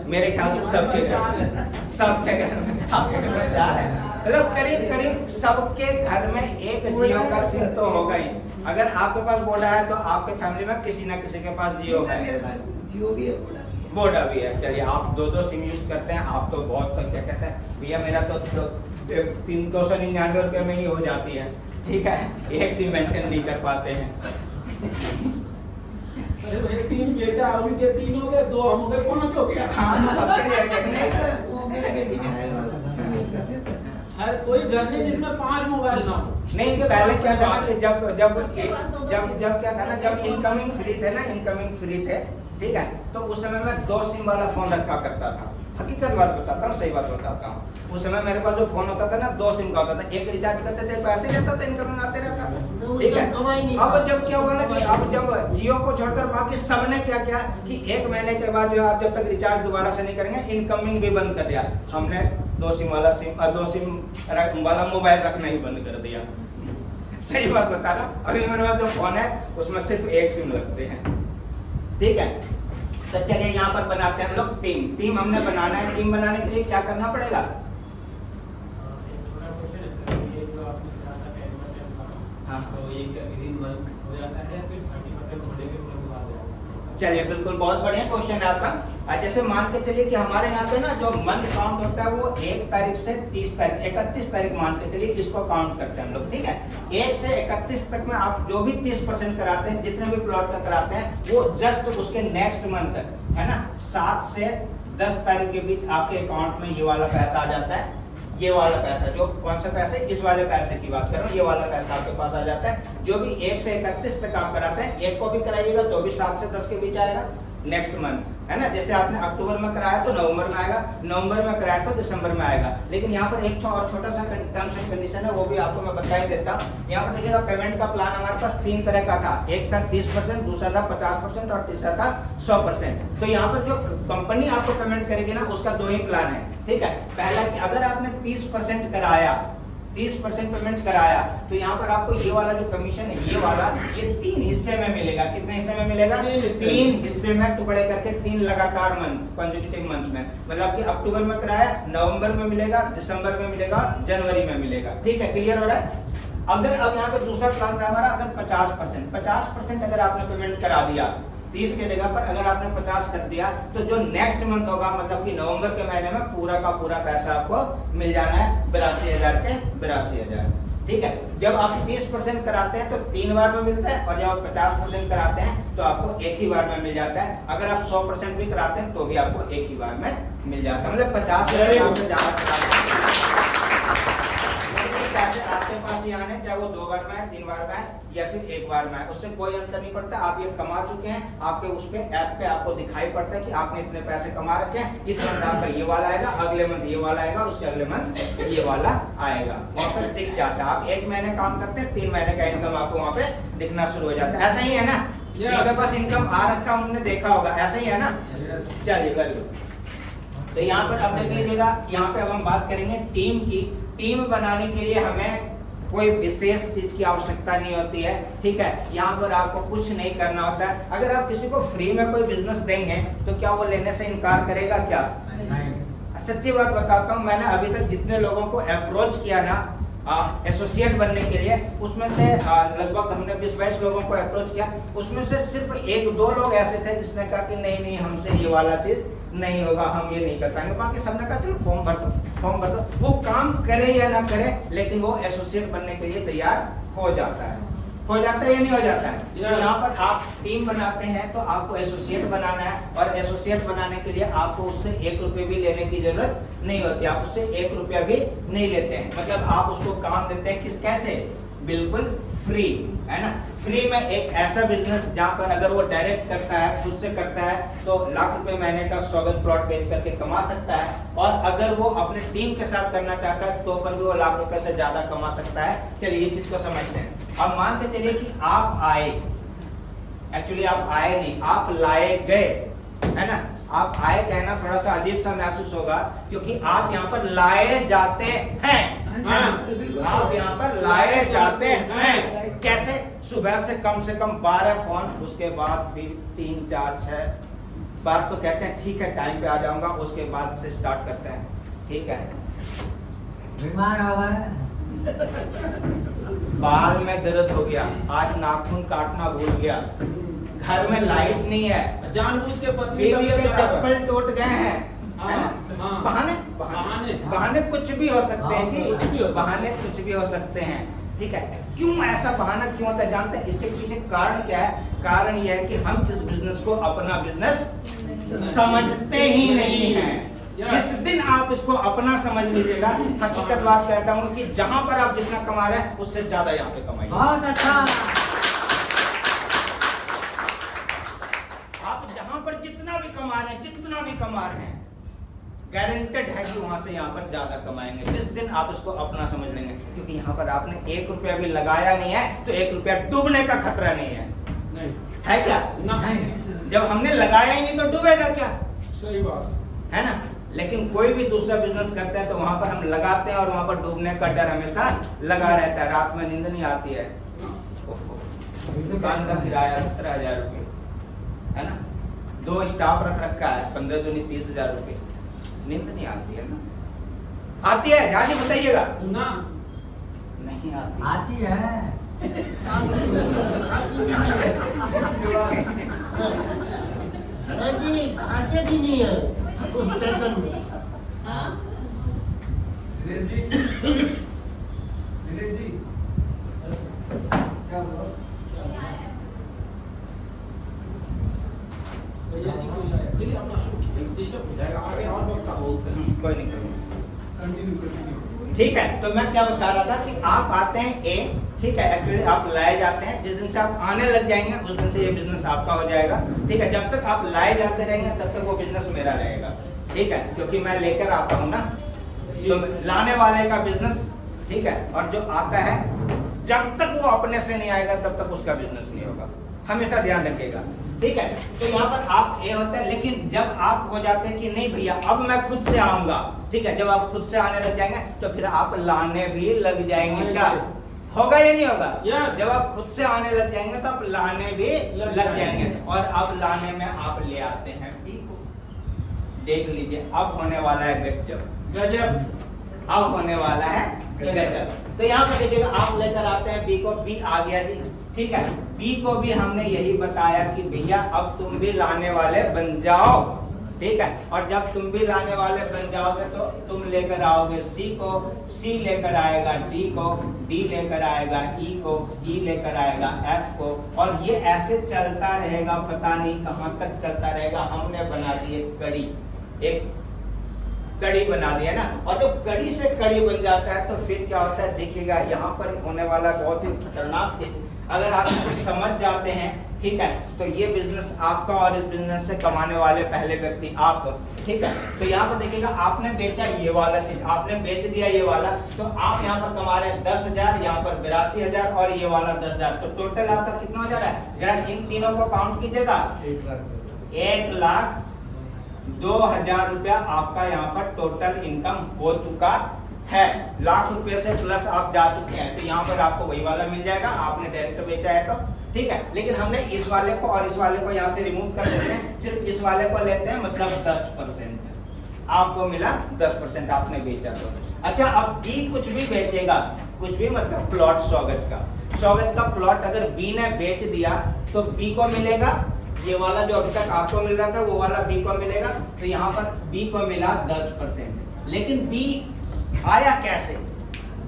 मेरे ख्याल से सबके घर में, आपके घर में 4 है, मतलब करीब सबके घर में एक जियो का सिम तो होगा ही। अगर आपके पास वोडा है तो आपके फैमिली में किसी न किसी के पास जियो है। जियो भी है, वोडा भी है। चलिए, आप 2 सिम यूज करते हैं। आप तो बहुत क्या कहते हैं भैया, मेरा तो 299 रुपये में ही हो जाती है, ठीक है। एक सिम मेंटेन नहीं कर पाते हैं। अरे भाई 3 बेटा, उनके 3 हो गए, 2 हम हो गए, 5 हो गया। हाँ, सबके लिए वो मेरे बेटी में है, हर कोई घर में जिसमें 5 मोबाइल ना हो। नहीं, पहले क्या था ना कि जब क्या था ना, जब इनकमिंग फ्री थे, ठीक है, तो उस समय मैं 2 सिम वाला फोन रखा करता था। हकीकत बात बताता हूँ, सही बात बताता हूँ। उस समय मेरे पास जो फोन होता था ना, 2 सिम का होता था, एक रिचार्ज करते थे, पैसे लेता था, इनकमिंग आते रहता था, ठीक है। अब जब क्या हुआ ना कि अब जब जियो को छोड़कर बाकी सबने क्या किया कि 1 महीने के बाद जो आप जब तक रिचार्ज दोबारा से नहीं करेंगे, इनकमिंग भी बंद कर दिया। हमने 2 सिम वाला मोबाइल रखना ही बंद कर दिया। सही बात बता रहा हूँ। अभी मेरे पास जो फोन है उसमें सिर्फ 1 सिम लगते हैं, ठीक है। तो चलिए यहाँ पर बनाते हैं हम लोग टीम हमने बनाना है। टीम बनाने के लिए क्या करना पड़ेगा? हाँ, चलिए बिल्कुल, बहुत बढ़िया क्वेश्चन है आपका। जैसे मान के चलिए कि हमारे यहाँ पे ना जो मंथ काउंट होता है वो 1 तारीख से 30 तारीख 31 तारीख मान के चलिए इसको काउंट करते हैं हम लोग, ठीक है। 1 से 31 तक में आप जो भी 30% कराते हैं, जितने भी प्लॉट का कराते हैं, वो जस्ट उसके नेक्स्ट मंथ है ना 7 से 10 तारीख के बीच आपके अकाउंट में ये वाला पैसा आ जाता है। ये वाला पैसा जो कौन सा पैसा है, इस वाले पैसे की बात कर रहा हूँ, ये वाला पैसा आपके पास आ जाता है। जो भी 1 से 31 तक आप कराते हैं, एक को भी कराइएगा तो भी 7 से 10 के बीच आएगा नेक्स्ट मंथ, है ना। जैसे आपने अक्टूबर में कराया तो नवंबर में आएगा, नवंबर में कराया तो दिसंबर में आएगा। लेकिन यहाँ पर एक और छोटा सा टर्म्स एंड कंडीशन है, वो भी आपको मैं बता ही देता हूँ। यहाँ पर देखिएगा पेमेंट का प्लान हमारे पास 3 तरह का था। एक था 30%, दूसरा था 50% और तीसरा था 100%। तो यहाँ पर जो कंपनी आपको पेमेंट करेगी ना, उसका 2 ही प्लान है, ठीक है। पहला कि अगर आपने 30% कराया, 30% पेमेंट कराया, तो यहाँ पर आपको ये वाला जो कमीशन है, ये वाला, ये 3 हिस्से में मिलेगा। कितने हिस्से में मिलेगा? 3 हिस्से में टुकड़े करके 3 लगातार मंथ, कंसेक्यूटिव मंथ में। मतलब कि अक्टूबर में कराया, नवंबर में मिलेगा, दिसंबर में मिलेगा, जनवरी में मिलेगा, ठीक है। क्लियर हो रहा है? अगर अब यहाँ पे दूसरा प्लान था हमारा, अगर 50% अगर आपने पेमेंट करा दिया, 30 के जगह पर अगर आपने 50 कर दिया, तो जो नेक्स्ट मंथ होगा, मतलब कि नवंबर के महीने में पूरा का पूरा पैसा आपको मिल जाना है 82,000 के 82,000, ठीक है। जब आप 30% कराते हैं तो 3 बार में मिलता है, और जब आप 50% कराते हैं तो आपको एक ही बार में मिल जाता है। अगर आप 100% भी कराते हैं तो भी आपको एक ही बार में मिल जाता है। मतलब 50 से ज्यादा पैसे आपके पास ही आने, चाहे वो 2 बार में आए, 3 बार में आए या फिर 1 बार में आए, उससे कोई अंतर नहीं पड़ता। आप ये कमा चुके हैं, आपके उस पे ऐप पे आपको दिखाई पड़ता है कि आपने इतने पैसे कमा रखे हैं। इस मंथ आपका ये वाला आएगा, अगले मंथ ये वाला आएगा, उसके अगले मंथ ये वाला आएगा, वहाँ पर दिख जाता है। आप 1 महीने काम करते हैं, 3 महीने का इनकम आपको वहाँ पे दिखना शुरू हो जाता है। ऐसा ही है ना? जिनके पास इनकम आ रखा हमने देखा होगा, ऐसा ही है ना? चलिए वेरी गुड। तो यहाँ पर अब देख लीजिएगा, यहाँ पे अब हम बात करेंगे टीम की। टीम बनाने के लिए हमें कोई विशेष चीज की आवश्यकता नहीं होती है, ठीक है। यहाँ पर आपको कुछ नहीं करना होता है। अगर आप किसी को फ्री में कोई बिजनेस देंगे तो क्या वो लेने से इनकार करेगा? क्या नहीं। सच्ची बात बताता हूँ, मैंने अभी तक जितने लोगों को अप्रोच किया ना एसोसिएट बनने के लिए, उसमें से लगभग हमने 20-22 लोगों को अप्रोच किया। उसमें से सिर्फ 1-2 लोग ऐसे थे जिसने कहा कि नहीं हमसे ये वाला चीज नहीं होगा, हम ये नहीं कर पाएंगे। बाकी सबने कहा चलो फॉर्म भर दो। वो काम करे या ना करे, लेकिन वो एसोसिएट बनने के लिए तैयार हो जाता है या नहीं हो जाता है। तो यहाँ पर आप टीम बनाते हैं तो आपको एसोसिएट बनाना है, और एसोसिएट बनाने के लिए आपको उससे 1 रुपये भी लेने की जरूरत नहीं होती। आप उससे 1 रुपया भी नहीं लेते हैं। मतलब आप उसको काम देते हैं कैसे? बिल्कुल फ्री, है ना। फ्री में एक ऐसा बिजनेस जहाँ पर अगर वो डायरेक्ट करता है, खुद से करता है, तो लाख रुपए महीने का स्वागत प्लॉट बेच करके कमा सकता है। और अगर वो अपने टीम के साथ करना चाहता है तो पर भी वो लाख रुपए से ज्यादा कमा सकता है। चलिए इस चीज को समझते हैं। अब मान के चलिए कि आप आए, एक्चुअली आप आए नहीं, आप लाए गए, है ना। आप आए कहना थोड़ा सा अजीब सा महसूस होगा, क्योंकि आप यहाँ पर लाए जाते हैं। आप यहाँ पर लाए जाते हैं। कैसे? सुबह से कम 12 फोन, उसके बाद फिर 3, 4, 6 बार तो कहते हैं ठीक है टाइम पे आ जाऊंगा, उसके बाद से स्टार्ट करते हैं, ठीक है। बीमार हो गए, बाल में दर्द हो गया, आज नाखून काटना भूल गया, घर में लाइट नहीं है, जानबूझ के बीवी के चप्पल टूट गए हैं, है ना। बहाने कुछ भी हो सकते हैं जी, बहाने कुछ भी हो सकते हैं, ठीक है। क्यों ऐसा बहाना क्यों होता है जानते हैं? इसके पीछे कारण क्या है? कारण यह है कि हम इस बिजनेस को अपना बिजनेस समझते ही नहीं है। जिस दिन आप इसको अपना समझ लीजिएगा, हकीकत बात कहता हूँ कि जहां पर आप जितना कमा रहे हैं उससे ज्यादा यहाँ पे कमाइए। बहुत अच्छा। आप जहां पर जितना भी कमा रहे हैं, गारंटेड है कि वहां से यहाँ पर ज्यादा कमाएंगे जिस दिन आप इसको अपना समझ लेंगे, क्योंकि यहाँ पर आपने 1 रुपया भी लगाया नहीं है तो 1 रुपया डूबने का खतरा नहीं है। नहीं है क्या? नहीं, जब हमने लगाया ही नहीं तो डूबेगा क्या? सही बात है ना। लेकिन कोई भी दूसरा बिजनेस करते हैं तो वहां पर हम लगाते हैं और वहां पर डूबने का डर हमेशा लगा रहता है, रात में नींद नहीं आती है। दुकान का किराया 17,000 रुपये है ना, 2 स्टाफ रख रखा है, 15 दूनी 30,000 रुपये, नींद नहीं आती है ना? आती है? झाजी बताइएगा। ना नहीं आती। आती है। सर जी खाते भी नहीं है उस टेंशन में। हाँ भैया जी कोई आया, चलिए अपना शुरू कीजिए, डिस्टर्ब हो जाएगा आगे और वक्त का बहुत है। कोई नहीं, कोई नहीं। कंटिन्यू ठीक है, तो मैं क्या बता रहा था कि आप आते हैं ए, ठीक है, एक्चुअली आप लाए जाते हैं, जिस दिन से आप आने लग जाएंगे उस दिन से ये बिजनेस आपका हो जाएगा। ठीक है, जब तक आप लाए जाते रहेंगे तब तक वो बिजनेस मेरा रहेगा। ठीक है, क्योंकि मैं लेकर आता हूँ ना, तो लाने वाले का बिजनेस, ठीक है, और जो आता है जब तक वो अपने से नहीं आएगा तब तक उसका बिजनेस नहीं होगा, हमेशा ध्यान रखिएगा। ठीक है, तो यहाँ पर आप ए होता है, लेकिन जब आप हो जाते हैं कि नहीं भैया अब मैं खुद से आऊंगा, ठीक है, जब आप खुद से आने लग जाएंगे तो फिर आप लाने भी लग जाएंगे। क्या होगा या नहीं होगा? Yes. जब आप खुद से आने लग जाएंगे तो आप लाने भी लग जाएंगे, और अब लाने में आप ले आते हैं बी को। देख लीजिए अब होने वाला है गजब, गजब, अब होने वाला है गजब। तो यहाँ पर देखिएगा आप लेकर आते हैं बी को, बी आ गया जी। ठीक है, बी को भी हमने यही बताया कि भैया अब तुम भी लाने वाले बन जाओ। ठीक है, और जब तुम भी लाने वाले बन जाओगे तो तुम लेकर आओगे सी को, सी लेकर आएगा डी को, डी लेकर आएगा ई को, ई लेकर आएगा एफ को, और ये ऐसे चलता रहेगा, पता नहीं कहाँ तक चलता रहेगा। हमने बना दी एक कड़ी, एक कड़ी बना दिया ना, और जब कड़ी से कड़ी बन जाता है तो फिर क्या होता है देखिएगा, यहाँ पर होने वाला बहुत ही खतरनाक चीज अगर आप समझ जाते हैं, ठीक है, तो ये बिजनेस आपका और इस बिजनेस से कमाने वाले पहले व्यक्ति आप। ठीक है, तो यहाँ पर देखिएगा आपने बेचा ये वाला चीज, आपने बेच दिया ये वाला, तो आप यहाँ पर कमा रहे हैं 10,000, यहाँ पर 82,000 और ये वाला 10,000, तो टोटल आपका कितना हो जा रहा है? जरा इन तीनों को काउंट कीजिएगा। 1,02,000 रुपया आपका यहाँ पर टोटल इनकम हो चुका है। लाख रुपए से प्लस आप जा चुके हैं, तो यहाँ पर आपको वही वाला मिल जाएगा, आपने डायरेक्ट बेचा है तो। ठीक है, लेकिन हमने इस वाले को और इस वाले को यहाँ से रिमूव कर देते हैं, सिर्फ इस वाले को लेते हैं, मतलब 10% आपको मिला, 10% आपने बेचा तो। अच्छा, अब बी कुछ भी बेचेगा, कुछ भी मतलब प्लॉट 100 गज का, 100 गज का प्लॉट अगर बी ने बेच दिया तो बी को मिलेगा ये वाला जो अभी तक आपको मिल रहा था वो वाला बी को मिलेगा, तो यहाँ पर बी को मिला 10%। लेकिन बी आया कैसे?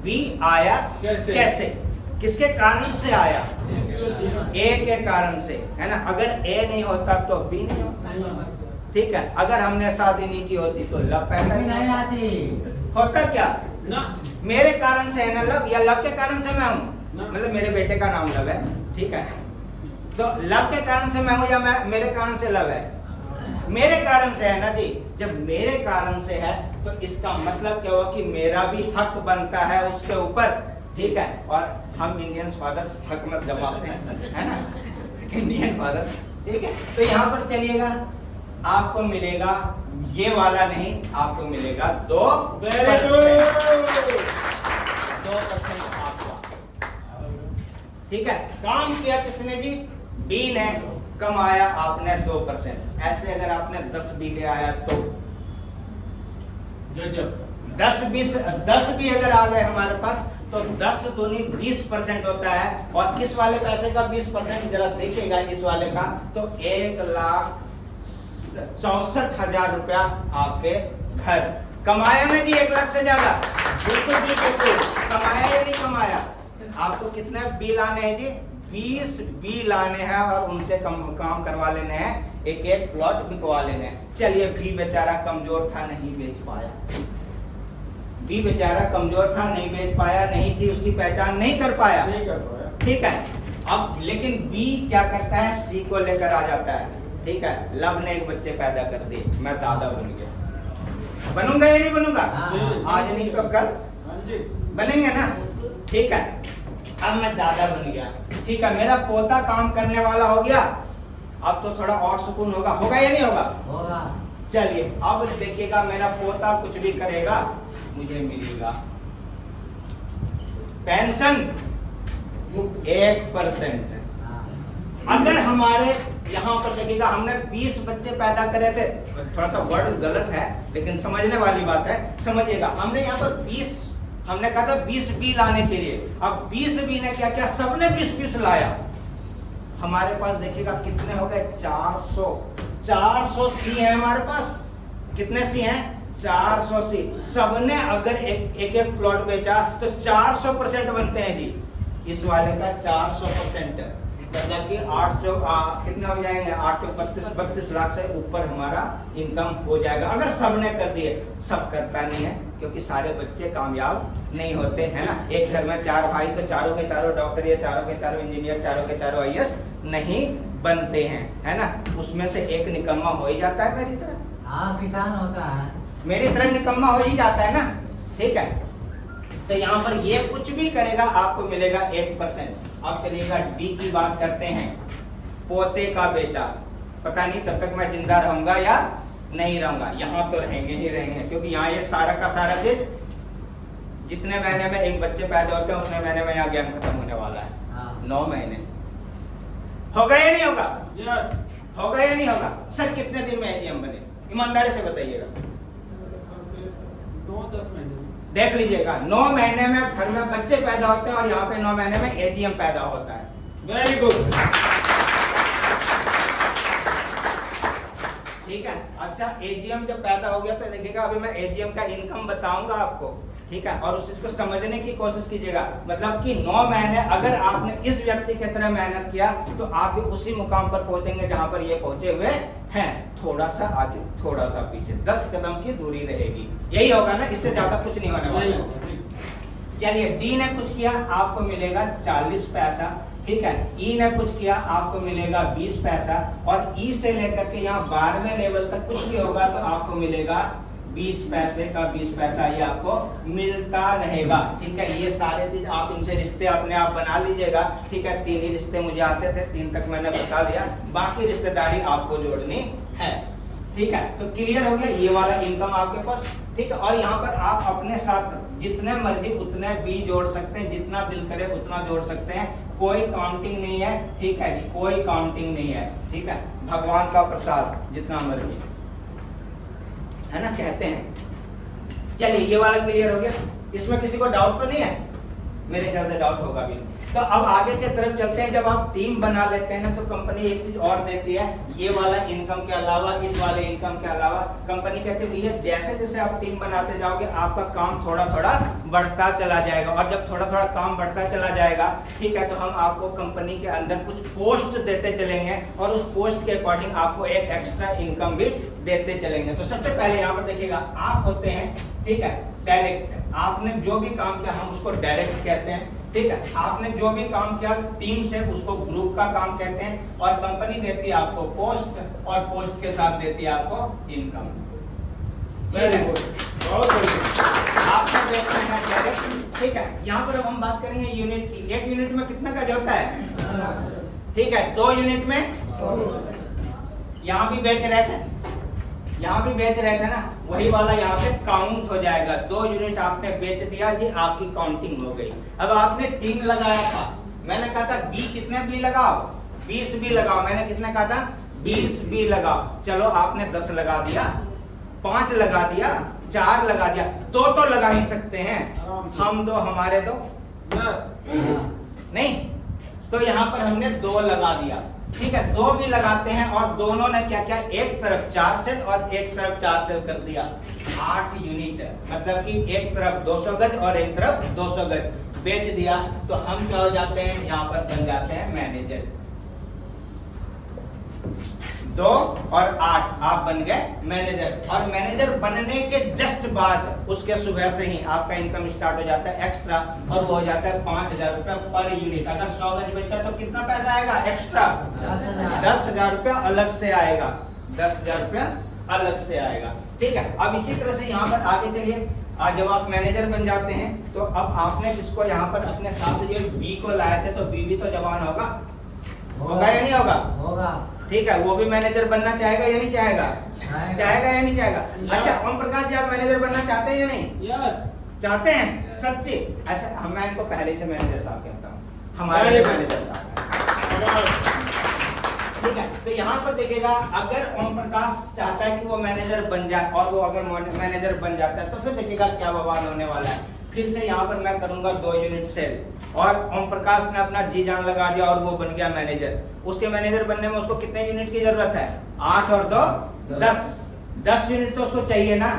बी आया कैसे? किसके कारण से आया? ए के कारण से, है ना। अगर ए नहीं होता तो बी नहीं होता। ठीक है, अगर हमने शादी नहीं की होती तो लव पैदा नहीं आती। होता क्या ना मेरे कारण से है ना लव, या लव के कारण से मैं हूँ, ना। मतलब मेरे बेटे का नाम लव है, ठीक है, तो लव के कारण से मैं हूँ या मैं मेरे कारण से लव है? मेरे कारण से है ना जी। जब मेरे कारण से है तो इसका मतलब क्या हुआ कि मेरा भी हक बनता है उसके ऊपर। ठीक है, और हम इंडियन फादर्स हक मत जमाते हैं, है ना, इंडियन फादर। ठीक है, तो यहाँ पर चलिएगा, आपको मिलेगा ये वाला नहीं, आपको मिलेगा 2%। 2% आपका। ठीक है, काम किया किसने जी? बी ने, कमाया आपने 2%। ऐसे अगर आपने 10 बी ले आया तो गजब, 10 भी अगर आ गए हमारे पास तो 10 दूनी 20% होता है। और किस वाले पैसे का 20% जरा देखिएगा, इस वाले का तो 1,64,000 रुपया आपके घर कमाया ना जी, 1 लाख से ज्यादा। बिल्कुल जी, बिल्कुल कमाया या नहीं कमाया? आपको कितने बी लाने हैं जी? 20 बी लाने हैं और उनसे काम करवा लेने हैं, एक एक प्लॉट बिकवा लेने हैं। चलिए, बी बेचारा कमजोर था, नहीं बेच पाया। बी बेचारा कमजोर था, नहीं बेच पाया, नहीं थी उसकी पहचान, नहीं कर पाया। नहीं कर पाया। ठीक है, अब लेकिन बी क्या करता है? सी को लेकर आ जाता है। ठीक है, लव ने एक बच्चे पैदा कर दिए, मैं दादा बन गया। बनूंगा या नहीं बनूंगा? हाँ। आज नहीं तो कल हाँ जी। बनेंगे ना। ठीक है, अब मैं दादा बन गया, ठीक है, मेरा पोता काम करने वाला हो गया, अब तो थोड़ा और सुकून होगा, होगा या नहीं होगा? होगा। चलिए अब देखिएगा, मेरा पोता कुछ भी करेगा मुझे मिलेगा पेंशन 1%। अगर हमारे यहाँ पर देखिएगा, हमने 20 बच्चे पैदा करे थे, थोड़ा सा वर्ड गलत है लेकिन समझने वाली बात है, समझिएगा। हमने यहाँ पर 20, हमने कहा था 20 बी लाने के लिए, अब 20 बी ने क्या किया, सबने 20 लाया। हमारे पास देखिएगा कितने हो गए, 400 सी है हमारे पास। कितने सी हैं? 400 सी। सबने अगर एक प्लॉट बेचा तो 400% बनते हैं जी। इस वाले का 400%, मतलब कि 800 कितने हो जाएंगे, 832 लाख से ऊपर हमारा इनकम हो जाएगा अगर सबने कर दिए। सब करता नहीं है क्योंकि सारे बच्चे कामयाब नहीं होते हैं ना। एक घर में 4 भाई तो चारों के चारों डॉक्टर या चारों के चारों इंजीनियर, चारों के चारों IAS नहीं बनते हैं, है ना। उसमें से एक निकम्मा हो ही जाता है मेरी तरह। हाँ, किसान होता है, मेरी तरह निकम्मा हो ही जाता है ना। ठीक है, तो यहाँ पर ये कुछ भी करेगा आपको मिलेगा 1%। अब चलिएगा डी की बात करते हैं। पोते का बेटा, पता नहीं तब तक मैं जिंदा रहूंगा या नहीं रहूंगा। यहाँ तो रहेंगे ही रहेंगे, क्योंकि यहाँ ये सारा का सारा चीज, जितने महीने में एक बच्चे पैदा होते हैं उतने महीने में यहाँ गेम खत्म होने वाला है। हाँ। 9 महीने होगा या नहीं होगा? यस। होगा या नहीं होगा? सर कितने दिन में AGM बने, ईमानदारी से बताइएगा। 9-10 महीने। देख लीजिएगा, 9 महीने में घर में बच्चे पैदा होते हैं और यहाँ पे 9 महीने में AGM पैदा होता है। Very good. ठीक है, अच्छा AGM जब पैदा हो गया तो देखिएगा, अभी मैं AGM का इनकम बताऊंगा आपको। ठीक है, और उस चीज को समझने की कोशिश कीजिएगा। मतलब कि 9 महीने अगर आपने इस व्यक्ति की तरह मेहनत किया तो आप भी उसी मुकाम पर पहुंचेंगे जहां पर ये पहुंचे हुए हैं। थोड़ा सा आगे, थोड़ा सा पीछे, 10 कदम की दूरी रहेगी। यही होगा ना, इससे ज्यादा कुछ नहीं होने वाला है। चलिए, डी ने कुछ किया, आपको मिलेगा 40 पैसा। ठीक है, ई ने कुछ किया, आपको मिलेगा 20 पैसा। और ई से लेकर के यहाँ 12वें लेवल तक कुछ भी होगा तो आपको मिलेगा 20 पैसे का 20 पैसा, ये आपको मिलता रहेगा। ठीक है, ये सारे चीज आप इनसे रिश्ते अपने आप बना लीजिएगा। ठीक है, 3 ही रिश्ते मुझे आते थे, 3 तक मैंने बता दिया, बाकी रिश्तेदारी आपको जोड़नी है। ठीक है, तो क्लियर हो गया ये वाला इनकम आपके पास। ठीक है, और यहाँ पर आप अपने साथ जितने मर्जी उतने भी जोड़ सकते हैं, जितना दिल करे उतना जोड़ सकते हैं, कोई काउंटिंग नहीं है। ठीक है जी, कोई काउंटिंग नहीं है। ठीक है, भगवान का प्रसाद, जितना मर्जी, है ना, कहते हैं। चलिए, ये वाला क्लियर हो गया, इसमें किसी को डाउट तो नहीं है? मेरे ख्याल से डाउट होगा भी। तो अब आगे की तरफ चलते हैं। जब आप टीम बना लेते हैं ना, तो कंपनी एक चीज और देती है, ये वाला इनकम के अलावा, इस वाले इनकम के अलावा कंपनी कहती है भैया जैसे जैसे आप टीम बनाते जाओगे आपका काम थोड़ा थोड़ा बढ़ता चला जाएगा। और जब थोड़ा थोड़ा काम बढ़ता चला जाएगा, ठीक है, तो हम आपको कंपनी के अंदर कुछ पोस्ट देते चलेंगे और उस पोस्ट के अकॉर्डिंग आपको एक एक्स्ट्रा इनकम भी देते चलेंगे। तो सबसे पहले यहाँ पर देखिएगा, आप होते हैं, ठीक है, डायरेक्ट। आपने जो भी काम किया हम उसको डायरेक्ट कहते हैं। ठीक है, आपने जो भी काम किया टीम से, उसको ग्रुप का काम कहते हैं। और कंपनी देती है आपको पोस्ट, और पोस्ट के साथ देती है आपको इनकम। वेरी गुड, बहुत बढ़िया। आपने देखते हैं डायरेक्ट। ठीक है, यहाँ पर अब हम बात करेंगे यूनिट की। 1 यूनिट में कितना गज होता है? ठीक है, 2 यूनिट में, यहाँ भी बेच रहे थे, यहाँ भी बेच रहे थे ना, वही वाला यहाँ पे काउंट हो जाएगा। 2 यूनिट आपने बेच दिया जी, आपकी काउंटिंग हो गई। अब आपने टीम लगाया था, मैंने कहा था बी कितने बी लगाओ, 20 बी लगाओ। मैंने कितने कहा था? 20 बी लगाओ। चलो आपने 10 लगा दिया, 5 लगा दिया, 4 लगा दिया, 2 तो लगा ही सकते हैं हम, 2 हमारे 2 नहीं, तो यहाँ पर हमने 2 लगा दिया। ठीक है, 2 भी लगाते हैं और दोनों ने क्या किया, एक तरफ 4 सेल और एक तरफ 4 सेल कर दिया, 8 यूनिट। मतलब कि एक तरफ 200 गज और एक तरफ 200 गज बेच दिया। तो हम क्या हो जाते हैं, यहाँ पर बन जाते हैं मैनेजर। 2 और 8 आप बन गए मैनेजर। और मैनेजर बनने के जस्ट बाद उसके सुबह से ही आपका इनकम स्टार्ट हो जाता है एक्स्ट्रा, और वो हो जाता है 5000 रुपया पर यूनिट। अगर 100 गज बेचा तो कितना पैसा आएगा एक्स्ट्रा? 10,000 रुपया अलग से आएगा, 10,000 रुपया अलग से आएगा। ठीक है, अब इसी तरह से यहाँ पर आगे चलिए। आज जब आप मैनेजर बन जाते हैं तो अब आपने जिसको यहाँ पर अपने साथ जो बी को लाए थे तो बी भी तो जवान होगा या नहीं होगा? होगा। ठीक है, वो भी मैनेजर बनना चाहेगा या नहीं चाहेगा? चाहेगा या नहीं चाहेगा? अच्छा, ओम प्रकाश जी आप मैनेजर बनना चाहते हैं या नहीं? यस चाहते हैं सच्ची? अच्छा, मैं इनको पहले से मैनेजर साहब कहता हूँ, हमारे मैनेजर साहब। ठीक है, तो यहाँ पर देखिएगा, अगर ओम प्रकाश चाहता है कि वो मैनेजर बन जाए और वो अगर मैनेजर बन जाता है तो फिर देखिएगा क्या बवाल होने वाला है। फिर से यहाँ पर मैं करूंगा 2 यूनिट सेल और ओम प्रकाश ने अपना जी जान लगा दिया और वो बन गया मैनेजर। उसके मैनेजर बनने में उसको कितने यूनिट की जरूरत है? 8 और 2 10 यूनिट तो उसको चाहिए ना।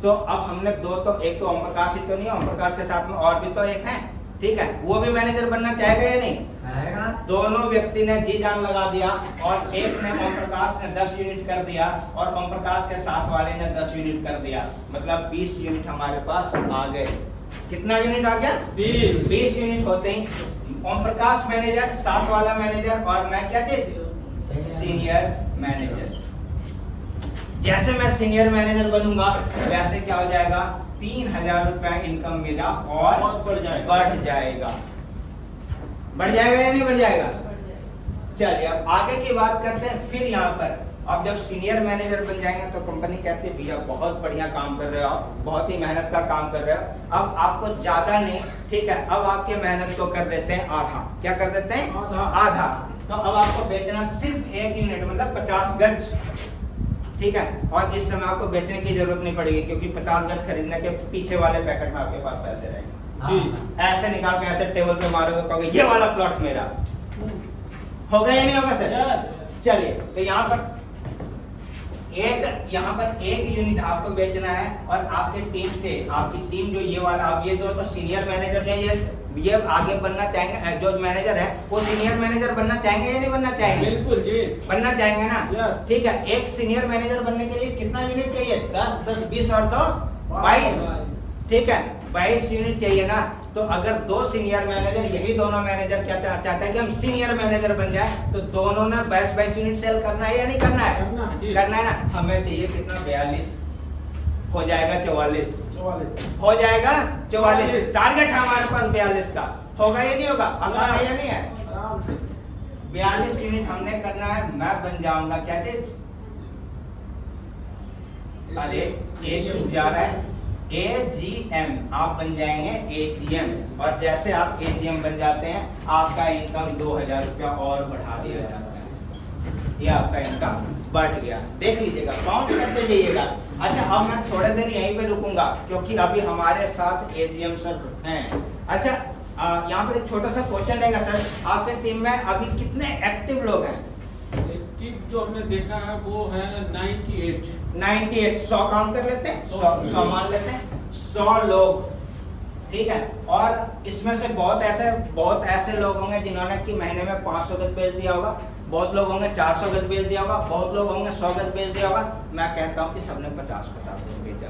तो अब हमने 2 तो एक तो ओम प्रकाश ही तो नहीं है, ओम प्रकाश के साथ में और भी तो एक है। ठीक है, वो भी मैनेजर बनना चाहेगा या नहीं? चाहेगा। दोनों व्यक्ति ने जी जान लगा दिया और एक ने ओम प्रकाश ने 10 यूनिट कर दिया और ओम प्रकाश के साथ वाले ने 10 यूनिट कर दिया, मतलब 20 यूनिट हमारे पास आ गए। कितना यूनिट आ गया? 20 यूनिट होते ही ओम प्रकाश मैनेजर, साथ वाला मैनेजर और मैं क्या चीज? Senior manager. जैसे मैं सीनियर मैनेजर बनूंगा वैसे क्या हो जाएगा? 3000 रुपया इनकम मेरा और बढ़ जाएगा। बढ़ जाएगा या नहीं बढ़ जाएगा? चलिए अब आगे की बात करते हैं। फिर यहाँ पर अब जब सीनियर मैनेजर बन जाएंगे तो कंपनी कहती है भैया बहुत बढ़िया काम कर रहे हो आप, बहुत ही मेहनत का काम कर रहे हो, अब आपको ज्यादा नहीं, ठीक है, अब आपके मेहनत को कर देते हैं आधा। क्या कर देते हैं? आधा। तो अब आपको बेचना सिर्फ 1 यूनिट मतलब 50 गज। ठीक है, और इस समय आपको बेचने की जरूरत नहीं पड़ेगी क्योंकि 50 गज खरीदने के पीछे वाले पैकेट में आपके पास पैसे रहेंगे। ऐसे निकाल के ऐसे टेबल पे मारोगे, कहोगे ये वाला प्लॉट मेरा। होगा या नहीं होगा सर? चलिए, तो यहाँ पर एक यूनिट आपको बेचना है और आपके टीम से, आपकी टीम जो ये वाला, अब ये दो तो सीनियर मैनेजर है, ये आगे बनना चाहेंगे, जो मैनेजर है वो सीनियर मैनेजर बनना चाहेंगे या नहीं बनना चाहेंगे? बिल्कुल जी, बनना चाहेंगे ना। ठीक है, एक सीनियर मैनेजर बनने के लिए कितना यूनिट चाहिए? 10 10 20 और 2 22। ठीक है, 22 यूनिट चाहिए ना। तो अगर 2 सीनियर मैनेजर, यही दोनों मैनेजर क्या चाहता है कि हम सीनियर मैनेजर बन जाए, तो दोनों ने 22 यूनिट सेल करना है या नहीं करना है? करना है ना। हमें चाहिए कितना? 42 हो जाएगा 44 हो जाएगा 44। टारगेट हमारे पास 42 का। होगा या नहीं होगा? आसान है या नहीं है? 42 यूनिट हमने करना है। मैं बन जाऊंगा क्या चीज? अरे एक जा रहा है AGM, आप बन जाएंगे AGM। और जैसे आप AGM बन जाते हैं आपका इनकम 2000 रुपया और बढ़ा दिया जाता है। ये आपका इनकम बढ़ गया। देख लीजिएगा, काउंट करते जाइएगा। अच्छा, अब मैं थोड़ी देर यहीं पे रुकूंगा क्योंकि अभी हमारे साथ AGM सर हैं। अच्छा, यहाँ पर एक छोटा सा क्वेश्चन रहेगा सर, आपके टीम में अभी कितने एक्टिव लोग हैं? एक्टिव जो हमने देखा है वो है 98। 100 काउंट कर लेते हैं, 100 मान लेते हैं, 100 लोग। ठीक है, और इसमें से बहुत ऐसे लोग होंगे जिन्होंने कि महीने में 500 गज बेच दिया होगा, बहुत लोग होंगे 400 गज बेच दिया होगा, बहुत लोग होंगे 100 गज बेच दिया होगा। मैं कहता हूँ कि सबने 50-50 गज बेचा।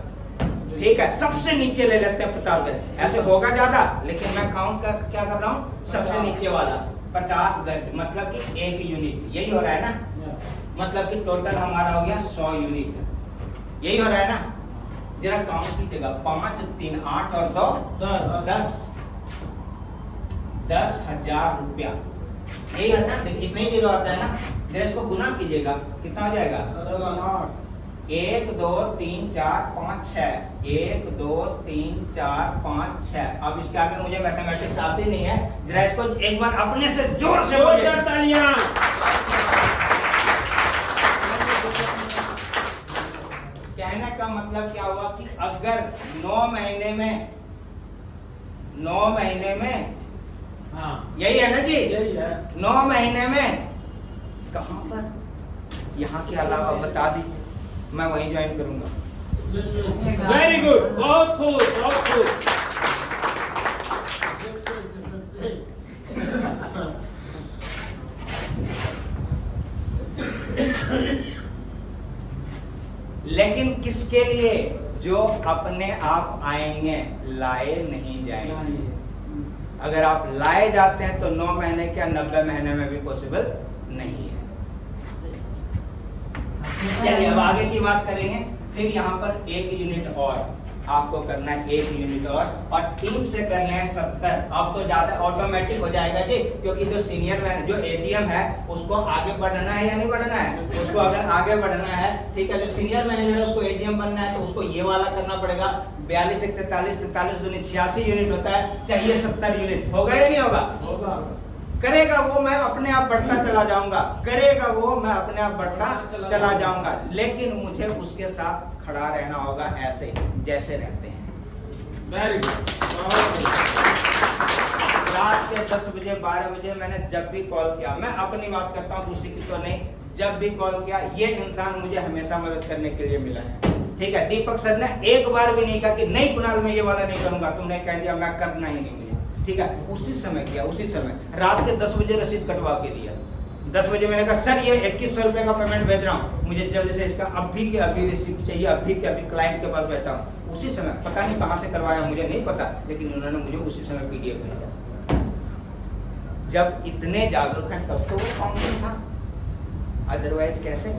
ठीक है, सबसे नीचे ले लेते हैं 50 गज। ऐसे होगा ज्यादा, लेकिन मैं काउंट क्या कर रहा हूँ? सबसे नीचे वाला 50 गज, मतलब कि 1 यूनिट। यही हो रहा है ना? मतलब कि टोटल हमारा हो गया 100 यूनिट। यही हो रहा है ना? जरा काउंट कीजिएगा, 5 3 8 और 2 10,000 रुपया। यही होता है, इतना ही जीरो आता है ना। जरा इसको गुना कीजिएगा, कितना हो जाएगा? 1 2 3 4 5 6 1 2 3 4 5 6। अब इसके आगे मुझे मैथमेटिक्स आती नहीं है, जरा इसको एक बार अपने से जोर से बोलिए। तालियां। कहने का मतलब क्या हुआ कि अगर 9 महीने में हाँ, यही है ना जी? यही है। 9 महीने में कहां पर? यहाँ के अलावा बता दीजिए, मैं वहीं ज्वाइन करूंगा। वेरी गुड, बहुत खूब, बहुत खूब। लेकिन किसके लिए? जो अपने आप आएंगे, लाए नहीं जाएंगे। अगर आप लाए जाते हैं तो 9 महीने के 90 महीने में भी पॉसिबल नहीं है। चलिए अब आगे की बात करेंगे। फिर यहाँ पर 1 यूनिट और आपको करना है, 1 यूनिट और टीम से करना है 70। अब तो ज्यादा ऑटोमेटिक हो जाएगा जी, क्योंकि जो सीनियर मैन जो एजीएम है उसको आगे बढ़ना है या नहीं बढ़ना है, उसको अगर आगे बढ़ना है, ठीक है, जो सीनियर मैनेजर है उसको एजीएम बनना है, तो उसको ये वाला करना पड़ेगा। 42 1 43 43 दूनी 86 यूनिट होता है, चाहिए 70 यूनिट। होगा या नहीं होगा? करेगा वो, मैं अपने आप बढ़ता चला जाऊंगा, करेगा वो, मैं अपने आप बढ़ता चला जाऊंगा, लेकिन मुझे उसके साथ खड़ा रहना होगा, ऐसे जैसे रहते हैं। Very good. रात के 10 बजे 12 बजे मैंने जब भी कॉल किया, मैं अपनी बात करता हूँ, दूसरी की तो नहीं, जब भी कॉल किया ये इंसान मुझे हमेशा मदद करने के लिए मिला है। ठीक है, दीपक सर ने एक बार भी नहीं कहा कि नहीं कुणाल मैं ये वाला नहीं करूंगा, तुमने कह दिया मैं करना ही नहीं मुझे। ठीक है, उसी समय किया, उसी समय रात के 10 बजे रसीद कटवा के दिया। 10 बजे मैंने कहा सर ये 2100 रुपए का पेमेंट भेज रहा हूँ, मुझे जल्दी से इसका अभी के अभी रिसीप्ट चाहिए, अभी के अभी क्लाइंट के पास बैठा हूँ। उसी समय, पता नहीं कहाँ से करवाया मुझे नहीं पता, लेकिन उन्होंने मुझे उसी समय पीडीएफ भेजा। जब इतने जागरूक है तब तो वो काउंटिंग था, अदरवाइज कैसे?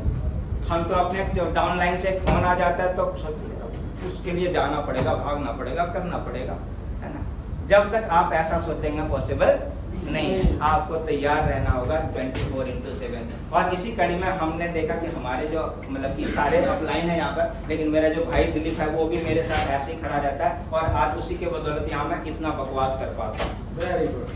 हम तो अपने डाउनलाइन से एक फोन आ जाता है तो उसके लिए जाना पड़ेगा, भागना पड़ेगा, करना पड़ेगा, है ना। जब तक आप ऐसा सोचेंगे पॉसिबल नहीं है, आपको तैयार रहना होगा 24/7। और इसी कड़ी में हमने देखा कि हमारे जो मतलब कि सारे अपलाइन है यहाँ पर, लेकिन मेरा जो भाई दिलीप है वो भी मेरे साथ ऐसे ही खड़ा रहता है, और आज उसी के बदौलत यहाँ मैं इतना बकवास कर पाता हूँ। Very good.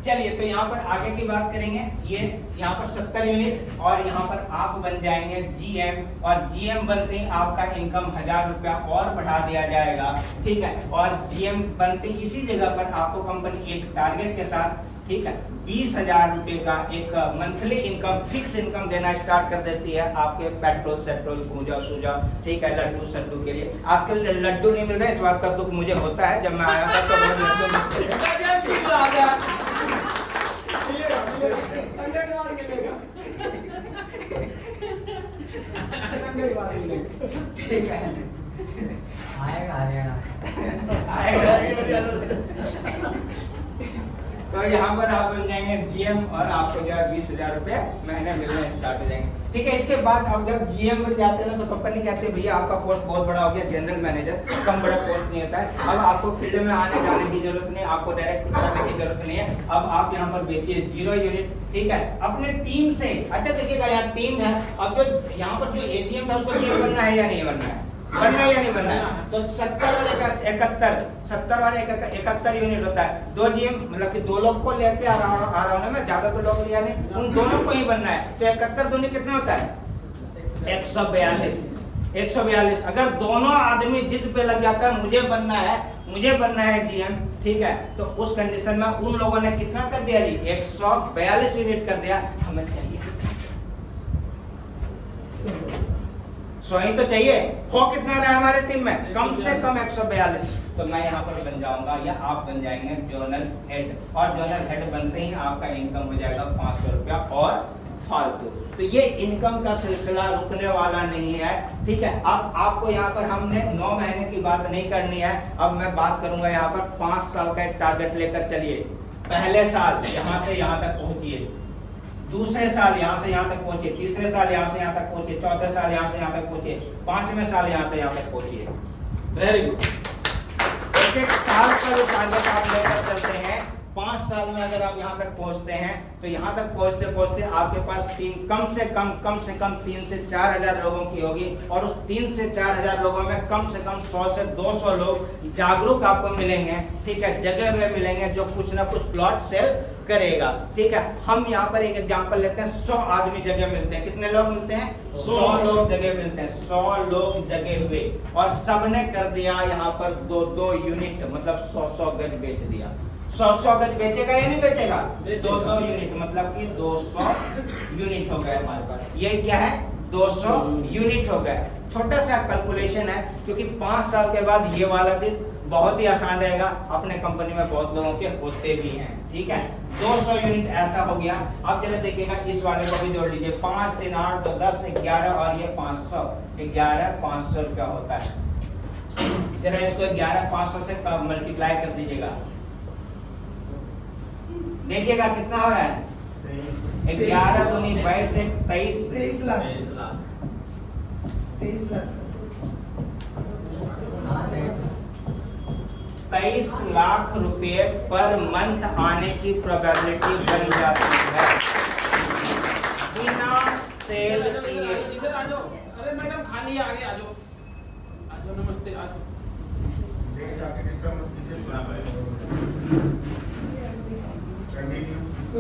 चलिए तो यहाँ पर आगे की बात करेंगे। ये यहाँ पर 70 यूनिट और यहाँ पर आप बन जाएंगे जीएम, और जीएम बनते ही आपका इनकम 1000 रुपया और बढ़ा दिया जाएगा। ठीक है, और जीएम बनते ही इसी जगह पर आपको कंपनी एक टारगेट के साथ, ठीक है, 20,000 रुपए का एक मंथली इनकम, फिक्स इनकम देना स्टार्ट कर देती है आपके पेट्रोल सेट्रोल पूजा सूजा, ठीक है, लड्डू सड्डू के लिए। आजकल लड्डू नहीं मिल रहे, इस बात का दुख मुझे होता है, जब मैं आया था तो बहुत लड्डू ठीक है, आएगा तो यहाँ पर आप बन जाएंगे जीएम और आपको जो है 20,000 रुपए महीने मिलने स्टार्ट हो जाएंगे। ठीक है, इसके बाद अब जब जीएम बन जाते हैं तो कंपनी कहते हैं भैया आपका पोस्ट बहुत बड़ा हो गया, जनरल मैनेजर, कम बड़ा पोस्ट नहीं होता है, अब आपको फील्ड में आने जाने की जरूरत नहीं, आपको डायरेक्ट करने की जरूरत नहीं है, अब आप यहाँ पर बेचिए 0 यूनिट। ठीक है, अपने टीम से, अच्छा देखिएगा यहाँ टीम है, अब जो यहाँ पर जो एजीएम था उसको जीएम बनना है या नहीं बनना है, बनना है या नहीं बनना है, तो 70 और 71 यूनिट होता है। 2 जीएम मतलब कि 2 लोग को लेके आ रहा हूँ ना मैं, ज्यादा तो लोग लिया नहीं, उन दोनों को ही बनना है, तो 71 दूनी कितना होता है 142। अगर दोनों आदमी जिद पे लग जाता है मुझे बनना है जीएम, ठीक है, तो उस कंडीशन में उन लोगों ने कितना कर दिया जी 142 यूनिट कर दिया। हमें चाहिए 100 ही तो चाहिए, हो कितना रहा है हमारे टीम में, कम से कम 142, तो मैं यहाँ पर बन जाऊंगा या आप बन जाएंगे जोनल हेड, और जोनल हेड बनते ही आपका इनकम हो जाएगा 500 रुपया और फालतू। तो ये इनकम का सिलसिला रुकने वाला नहीं है। ठीक है, अब आपको यहाँ पर हमने 9 महीने की बात नहीं करनी है, अब मैं बात करूंगा यहाँ पर 5 साल का एक टारगेट लेकर चलिए। पहले साल यहाँ से यहाँ तक पहुंचिए, दूसरे साल यहाँ से यहाँ तक पहुंचे, तीसरे साल यहाँ से यहाँ तक पहुंचे, चौथे साल यहाँ से यहाँ तक पहुंचे, 5वें साल यहाँ से यहाँ तक पहुंचिए। Very good. एक साल का जो टारगेट आप लेकर चलते हैं, 5 साल में अगर आप यहाँ तक पहुंचते हैं तो यहाँ तक पहुंचते पहुंचते आपके पास टीम कम से कम 3 से 4 हजार लोगों की होगी, और उस 3 से 4 हजार लोगों में कम से कम 100 से 200 लोग जागरूक आपको मिलेंगे। ठीक है, जगह हुए मिलेंगे जो कुछ ना कुछ प्लॉट सेल करेगा। ठीक है, हम यहाँ पर एक एग्जांपल लेते हैं, 100 आदमी जगह मिलते हैं, कितने लोग मिलते हैं 100 लोग जगह मिलते हैं, 100 लोग जगह हुए, और सबने कर दिया यहाँ पर 2-2 यूनिट, मतलब 100-100 गज बेच दिया। 100-100 गज बेचेगा या नहीं बेचेगा, 2-2 यूनिट मतलब कि 200 यूनिट हो गए हमारे पास। ये क्या है 200 यूनिट हो गए। छोटा सा कैलकुलेशन है, क्योंकि 5 साल के बाद ये वाला चीज बहुत ही आसान रहेगा, अपने कंपनी में बहुत लोगों के होते भी हैं। ठीक है, 200 यूनिट ऐसा हो गया। अब जरा देखिएगा इस वाले को भी जोड़ लीजिए, 5 3 8 2 10 11 और ये 500, 11,500 रुपया होता है। जरा इसको 11,500 से मल्टीप्लाई कर दीजिएगा, देखिएगा कितना हो रहा है 11 दूनी 22 से 23 23 लाख 23 लाख 23 लाख सर। हाँ, 23। 23 लाख रुपए पर मंथ आने की प्रोबेबिलिटी बन जाती है बिना सेल किए। इधर आ जाओ। अरे मैडम खाली है, आगे आ जाओ। आ जाओ, नमस्ते, आ जाओ।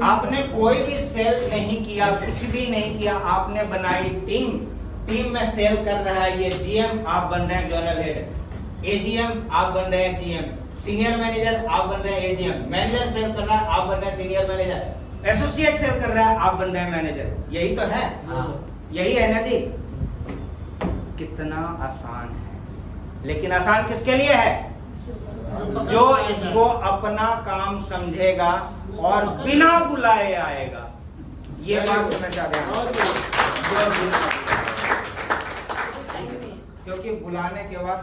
आपने कोई भी सेल नहीं किया, कुछ भी नहीं किया, आपने बनाई टीम में सेल कर रहा है ये जीएम, आप बन रहे हैं जोनल हेड, एजीएम आप बन रहे हैं जीएम, सीनियर मैनेजर आप बन रहे हैं एजीएम, मैनेजर सेल कर रहा है आप बन रहे हैं सीनियर मैनेजर, एसोसिएट सेल कर रहा है आप बन रहे हैं मैनेजर। यही तो है, यही है ना जी। कितना आसान है, लेकिन आसान किसके लिए है? जो इसको अपना काम समझेगा और बिना बुलाए आएगा। ये बात मैं चाहता हूं, क्योंकि बुलाने के बाद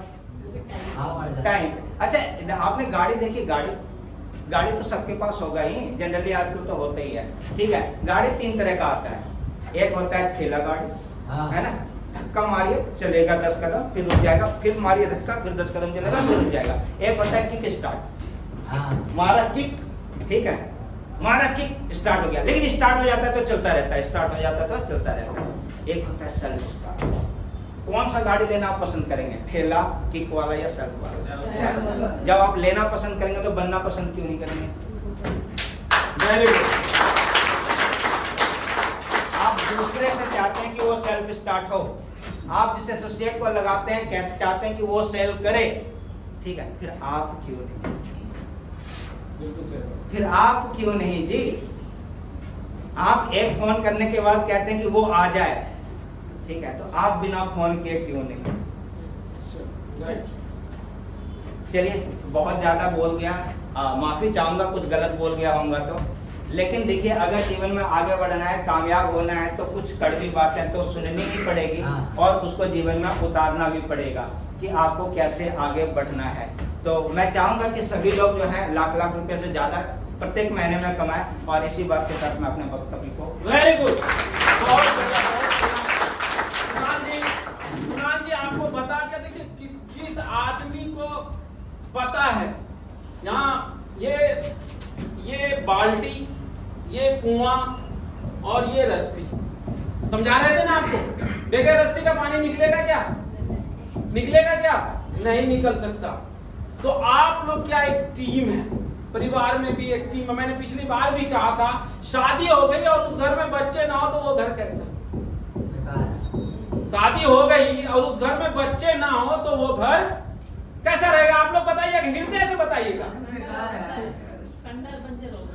टाइम। अच्छा, आपने गाड़ी देखी? गाड़ी तो सबके पास होगा ही, जनरली आजकल तो होता ही है। ठीक है, गाड़ी 3 तरह का आता है। एक होता है ठेला गाड़ी, है ना, धक्का मारिए चलेगा 10 कदम, फिर रुक जाएगा, फिर मारिए धक्का, फिर 10 कदम चलेगा, फिर रुक जाएगा। एक होता है किक स्टार्ट, मारा किक, ठीक है, मारा किक स्टार्ट हो गया, लेकिन स्टार्ट हो जाता है तो चलता रहता है, स्टार्ट हो जाता है तो चलता रहता है। एक होता है सेल्फ स्टार्ट। कौन सा गाड़ी लेना आप पसंद करेंगे, ठेला, किक वाला या सेल्फ वाला? जब आप लेना पसंद करेंगे तो बनना पसंद क्यों नहीं करेंगे? Very good. आप दूसरे से चाहते हैं कि वो सेल्फ स्टार्ट हो, आप जिस एसोसिएट को लगाते हैं चाहते हैं कि वो सेल करे, ठीक है, फिर आप क्यों नहीं? फिर आप क्यों नहीं जी? आप एक फोन करने के बाद कहते हैं कि वो आ जाए, ठीक है, तो आप बिना फोन किए क्यों नहीं? चलिए, बहुत ज्यादा बोल गया, माफी चाहूंगा कुछ गलत बोल गया होगा तो। लेकिन देखिए, अगर जीवन में आगे बढ़ना है, कामयाब होना है, तो कुछ कड़वी बातें तो सुननी ही पड़ेगी और उसको जीवन में उतारना भी पड़ेगा कि आपको कैसे आगे बढ़ना है। तो मैं चाहूंगा कि सभी लोग जो है लाख रुपए से ज्यादा प्रत्येक महीने में कमाएं, और इसी बात के साथ मैं अपने वक्तव्य को। वेरी गुड, बहुत बढ़िया। कुणाल जी आपको बता दिया। देखिए, जिस आदमी को पता है यहाँ ये बाल्टी, ये कुआं और ये रस्सी, समझा रहे थे ना आपको, बगैर रस्सी का पानी निकलेगा क्या? निकलेगा क्या? नहीं निकल सकता। तो आप लोग क्या एक टीम है, परिवार में भी एक टीम है। मैंने पिछली बार भी कहा था, शादी हो गई और उस घर में बच्चे ना हो तो वो घर कैसा? शादी हो गई और उस घर में बच्चे ना हो तो वो घर कैसा रहेगा? आप लोग बताइएगा, हृदय से बताइएगा।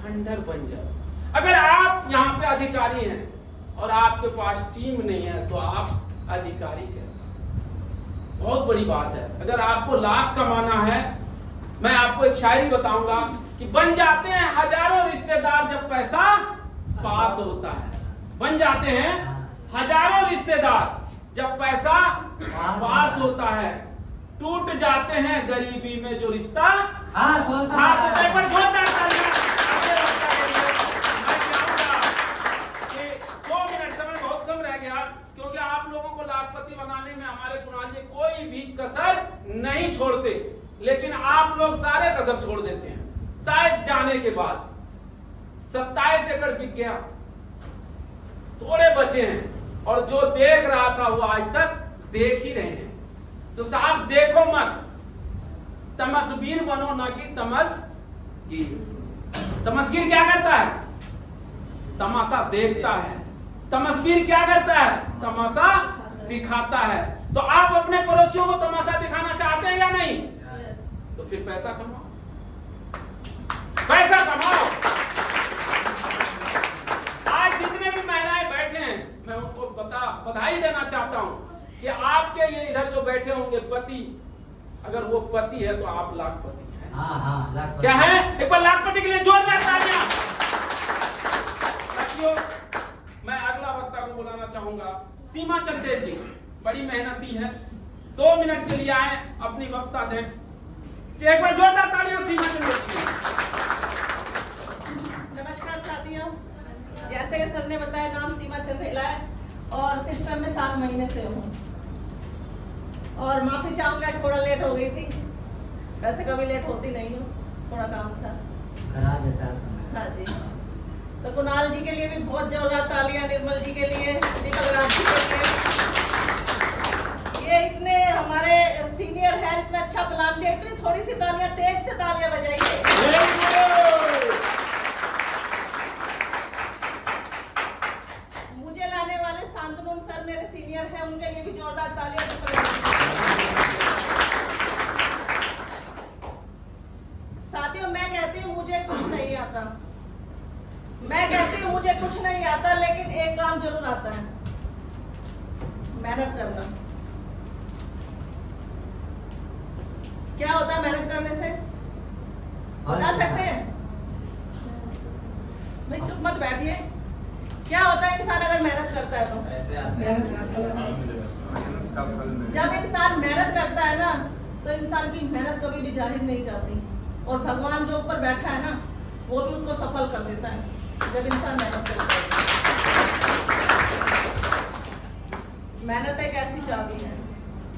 खंडर बंजर। अगर आप यहाँ पे अधिकारी हैं और आपके पास टीम नहीं है तो आप अधिकारी कैसे? बहुत बड़ी बात है। अगर आपको लाख कमाना है, मैं आपको एक शायरी बताऊंगा कि बन जाते हैं हजारों रिश्तेदार जब पैसा पास होता है। बन जाते हैं हजारों रिश्तेदार जब पैसा पास होता है। टूट जाते हैं गरीबी में जो रिश्ता खास होता है। पर जोरदार तालियां। मैं चाहूंगा कि 2 मिनट, समय बहुत कम रह गया, क्योंकि आप लोगों को लाखपति बनाने में हमारे कुणाल जी कोई भी कसर नहीं छोड़ते, लेकिन आप लोग सारे कसर छोड़ देते हैं। शायद जाने के बाद 27 एकड़ बिक गया, थोड़े बचे हैं, और जो देख रहा था वो आज तक देख ही रहे हैं। तो साहब देखो मत, तमसबीर बनो ना कि तमसगीर। तमसगीर क्या करता है? तमाशा देखता है। तमसबीर क्या करता है? तमाशा दिखाता है। तो आप अपने पड़ोसियों को तमाशा दिखाना चाहते हैं या नहीं? तो फिर पैसा कमाओ, पैसा कमाओ। आज जितने भी महिलाएं बैठे हैं, मैं उनको बधाई देना चाहता हूं कि आपके ये इधर जो बैठे होंगे पति, अगर वो पति है तो आप लाखपति हैं। लाखपति। क्या है? एक बार लाखपति के लिए जोरदार तालियां। साथियों, मैं अगला वक्ता को बुलाना चाहूंगा, सीमा चंदेल जी, बड़ी मेहनती है, 2 मिनट के लिए आए, अपनी वक्ता दें। एक बार जोरदार तालियां सीमा चंदेल जी। नमस्कार साथियों, जैसे जैसे कि सर ने बताया, नाम सीमा चंदेला है और सिस्टम में 7 महीने से हूँ। और माफी चाहूंगा, थोड़ा लेट हो गई थी, वैसे कभी लेट होती नहीं हूँ, थोड़ा काम था। करा देता है समय। हाँ जी। तो कुणाल जी के लिए भी बहुत जोरदार तालियां, निर्मल जी के लिए, दीपक राज जी के लिए। ये इतने हमारे सीनियर हैं, इतना अच्छा प्लान दिया, इतनी थोड़ी सी तालियां, तेज से तालियां बजाइए। मुझे लाने वाले शांतनु सर मेरे सीनियर हैं, उनके लिए भी जोरदार तालियां। साथियों, मैं कहती हूँ मुझे कुछ नहीं आता, मैं कहती हूँ मुझे कुछ नहीं आता, लेकिन एक काम जरूर आता है, मेहनत करना। क्या होता है मेहनत करने से, बता सकते हैं? भाई चुप मत बैठिए। क्या होता है इंसान अगर मेहनत करता है तो? जब इंसान मेहनत करता है ना, तो इंसान की मेहनत कभी भी जाहिर नहीं जाती, और भगवान जो ऊपर बैठा है ना, वो भी उसको सफल कर देता है जब इंसान मेहनत करता है। मेहनत एक ऐसी चाबी है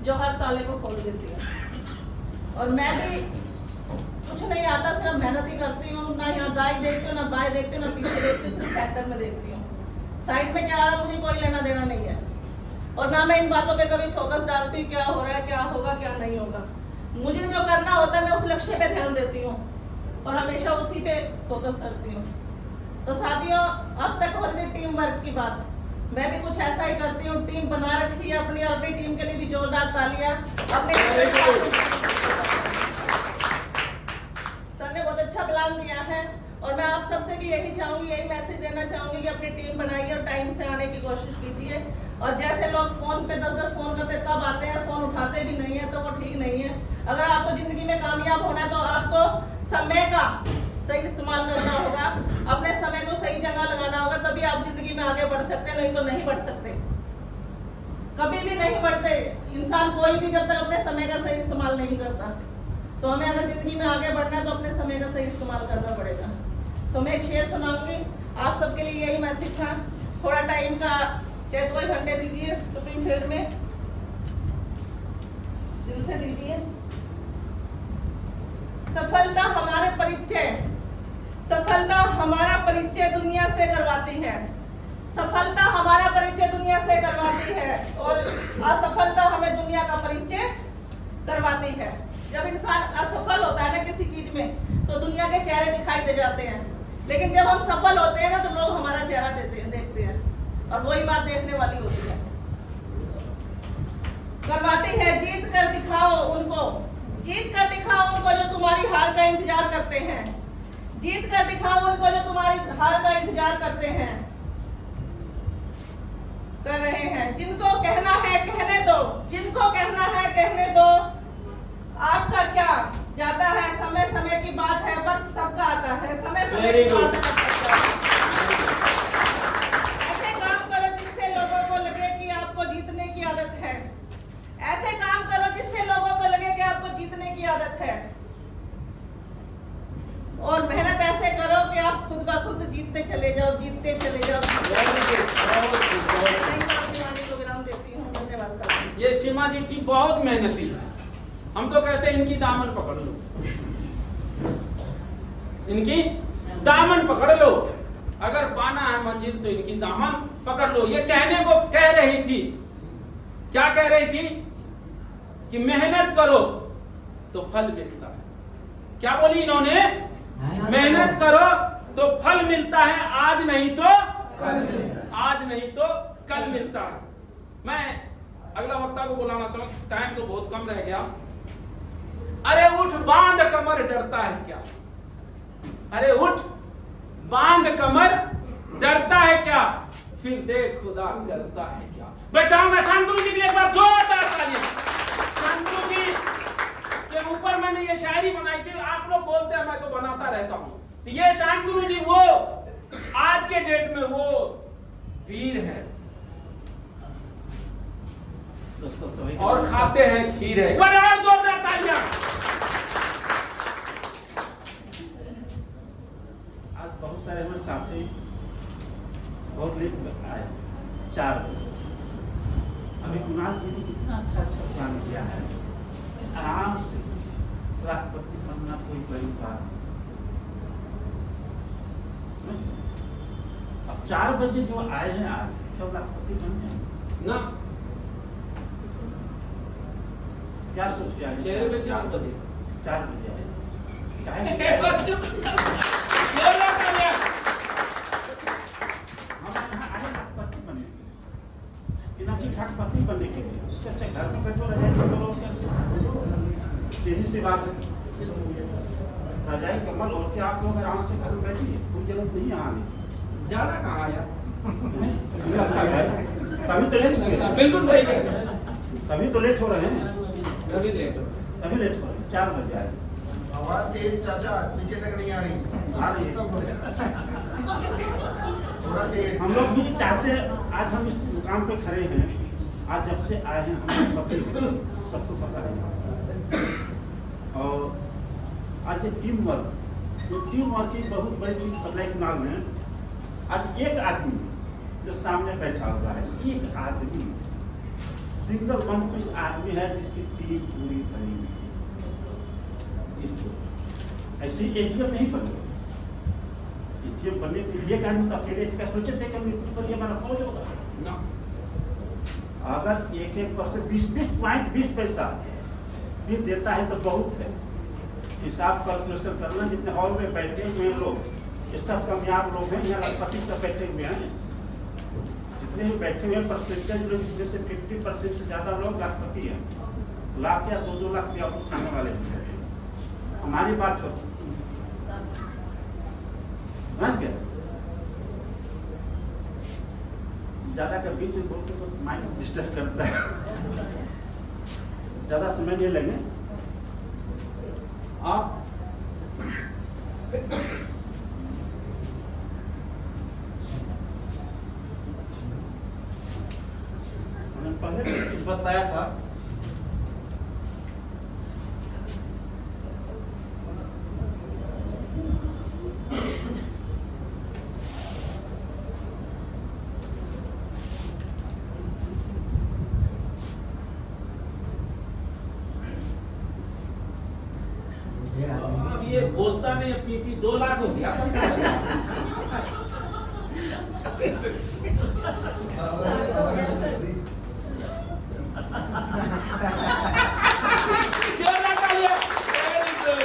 जो हर ताले को खोल देती है। और मैं भी कुछ नहीं आता, सिर्फ मेहनत ही करती हूँ, ना यहाँ दाएं देखती हूँ, ना बाएं देखती हूँ, ना पीछे देखती हूँ, सिर्फ सेक्टर में देखती हूँ। साइड में क्या आ रहा है मुझे कोई लेना देना नहीं है, और ना मैं इन बातों पे कभी फोकस डालती हूँ क्या हो रहा है, क्या होगा, क्या नहीं होगा। मुझे जो करना होता है मैं उस लक्ष्य पे ध्यान देती हूँ और हमेशा उसी पे फोकस करती हूँ। तो साथियों, अब तक हो रही थी टीम वर्क की बात, मैं भी कुछ ऐसा ही करती हूँ। टीम बना रखी है अपनी, और अपनी टीम के लिए भी जोरदार तालियां। अपने सर ने बहुत अच्छा प्लान दिया है, और मैं आप सबसे भी यही चाहूंगी, यही मैसेज देना चाहूंगी कि अपनी टीम बनाइए और टाइम से आने की कोशिश कीजिए। और जैसे लोग फोन पे 10-10 फोन करते तब आते हैं, फोन उठाते भी नहीं है, तो वो ठीक नहीं है। अगर आपको जिंदगी में कामयाब होना है तो आपको समय का सही इस्तेमाल करना होगा, अपने समय को सही जगह लगाना होगा, तभी आप जिंदगी में आगे बढ़ सकते हैं, नहीं तो नहीं बढ़ सकते, कभी भी नहीं बढ़ते इंसान कोई भी, जब तक अपने समय का सही इस्तेमाल नहीं करता। तो हमें अगर जिंदगी में आगे बढ़ना है तो अपने समय का सही इस्तेमाल करना पड़ेगा। तो मैं एक शेर सुनाऊंगी, आप सबके लिए यही मैसेज था। थोड़ा टाइम का, चाहे 2 घंटे दीजिए सुप्रीम फील्ड में, दिल से दीजिए। सफलता हमारे परिचय, सफलता हमारा परिचय दुनिया से करवाती है, सफलता हमारा परिचय दुनिया से करवाती है, और असफलता हमें दुनिया का परिचय करवाती है। जब इंसान असफल होता है ना किसी चीज में, तो दुनिया के चेहरे दिखाई दे जाते हैं, लेकिन जब हम सफल होते हैं ना, तो लोग हमारा चेहरा देखते हैं, और वही बात देखने वाली होती है। करवाती है, जीत कर दिखाओ उनको, जीत कर दिखाओ उनको जो तुम्हारी हार का इंतजार करते हैं, जीत कर दिखाओ उनको जो तुम्हारी हार का इंतजार करते हैं, कर रहे हैं। जिनको कहना है कहने दो, जिनको कहना है कहने दो, आपका क्या जाता है, समय समय की बात है, वक्त सबका आता है, समय समय की बात है। ऐसे काम करो जिससे लोगों को लगे कि आपको जीतने की आदत है, ऐसे काम करो जिससे लोगों को लगे कि आपको जीतने की आदत है, और मेहनत ऐसे करो कि आप खुद ब खुद जीतते चले जाओ, जीतते चले जाओ। विराम देती हूँ, धन्यवाद सर। ये सीमा जी थी बहुत मेहनती, हम तो कहते हैं इनकी दामन पकड़ लो, इनकी दामन पकड़ लो, अगर पाना है मंजिल तो इनकी दामन पकड़ लो। ये कहने को कह रही थी, क्या कह रही थी कि मेहनत करो तो फल मिलता है। क्या बोली इन्होंने? मेहनत करो तो फल मिलता है, आज नहीं तो आज नहीं तो कल मिलता है। मैं अगला वक्ता को बुलाना चाहूँ, टाइम तो बहुत कम रह गया। अरे उठ बांध कमर डरता है क्या, अरे उठ बांध कमर डरता है क्या, फिर देख खुदा डरता है क्या। बचाऊंगा शांतनु जी के लिए एक बार जोरदार तालियां। शांतनु जी के ऊपर मैंने ये शायरी बनाई थी, आप लोग बोलते हैं मैं तो बनाता रहता हूँ। तो ये शांतनु जी वो आज के डेट में वो वीर है और खाते हैं खीर है। बराबर जोरदार तालियां। आज बहुत सारे हमारे साथी बहुत लेट आए 4 बजे। अभी कुणाल जी ने कितना अच्छा प्लान किया है, आराम से राष्ट्रपति बनना कोई बड़ी बात नहीं। अब 4 बजे जो आए हैं आज, कब राष्ट्रपति बन गए ना क्या सोच के आए? 6 बजे 4 बजे 4 बजे आए। काहे ये कि लोग कर हम यहाँ आए राष्ट्रपति बनने के लिए, कि ना कि राष्ट्रपति बनने के लिए। इससे अच्छा घर में बैठो रहे सीधी सी बात है। रजाई कमल और क्या आप लोग आराम से घर में बैठिए, कोई जरूरत नहीं है आने की। जाना कहाँ यार? तभी तो लेट हो गए। बिल्कुल सही कह रहे हैं। तभी तो लेट हो रहे हैं, अभी लेट हो तभी लेट हो रहे हैं। 4 बजे आए। आवाज तेज चाचा, नीचे तक नहीं आ रही। आ रही है। थोड़ा तेज। हम लोग भी चाहते हैं, आज हम इस मुकाम पे खड़े हैं, आज जब से आए हैं हम सबको पता है। और आज ये टीम वर्क की बहुत बड़ी चीज बदलाई कुणाल में। आज एक आदमी जो सामने बैठा हुआ है, एक आदमी सिंगल वन पीस आदमी है जिसकी टीम पूरी बनी हुई है। इस ऐसे एटीएम नहीं बने, एटीएम बनने के लिए आदमी तो अकेले थे, सोचे थे कि मृत्यु पर हमारा फौज होगा ना। अगर एक पर से 20 पॉइंट 20 पैसा भी देता है तो बहुत है। हिसाब कैलकुलेशन करना, जितने हॉल में बैठे हुए लोग ये सब कामयाब लोग हैं, यहाँ राष्ट्रपति सब बैठे हुए हैं, जितने भी बैठे हुए परसेंटेज लोग, इसमें से 50% से ज्यादा लोग राष्ट्रपति हैं। लाख या 2-2 लाख रुपया उठाने वाले भी हैं। हमारी बात होती समझ गए। ज्यादा के बीच में बोलते तो माइंड डिस्टर्ब करता है। ज्यादा समय नहीं लगे आप। मैंने पहले भी कुछ बताया था, अब ये बोलता नहीं, पीपी 2 लाख हो गया। क्यों ना तालियां? Very good.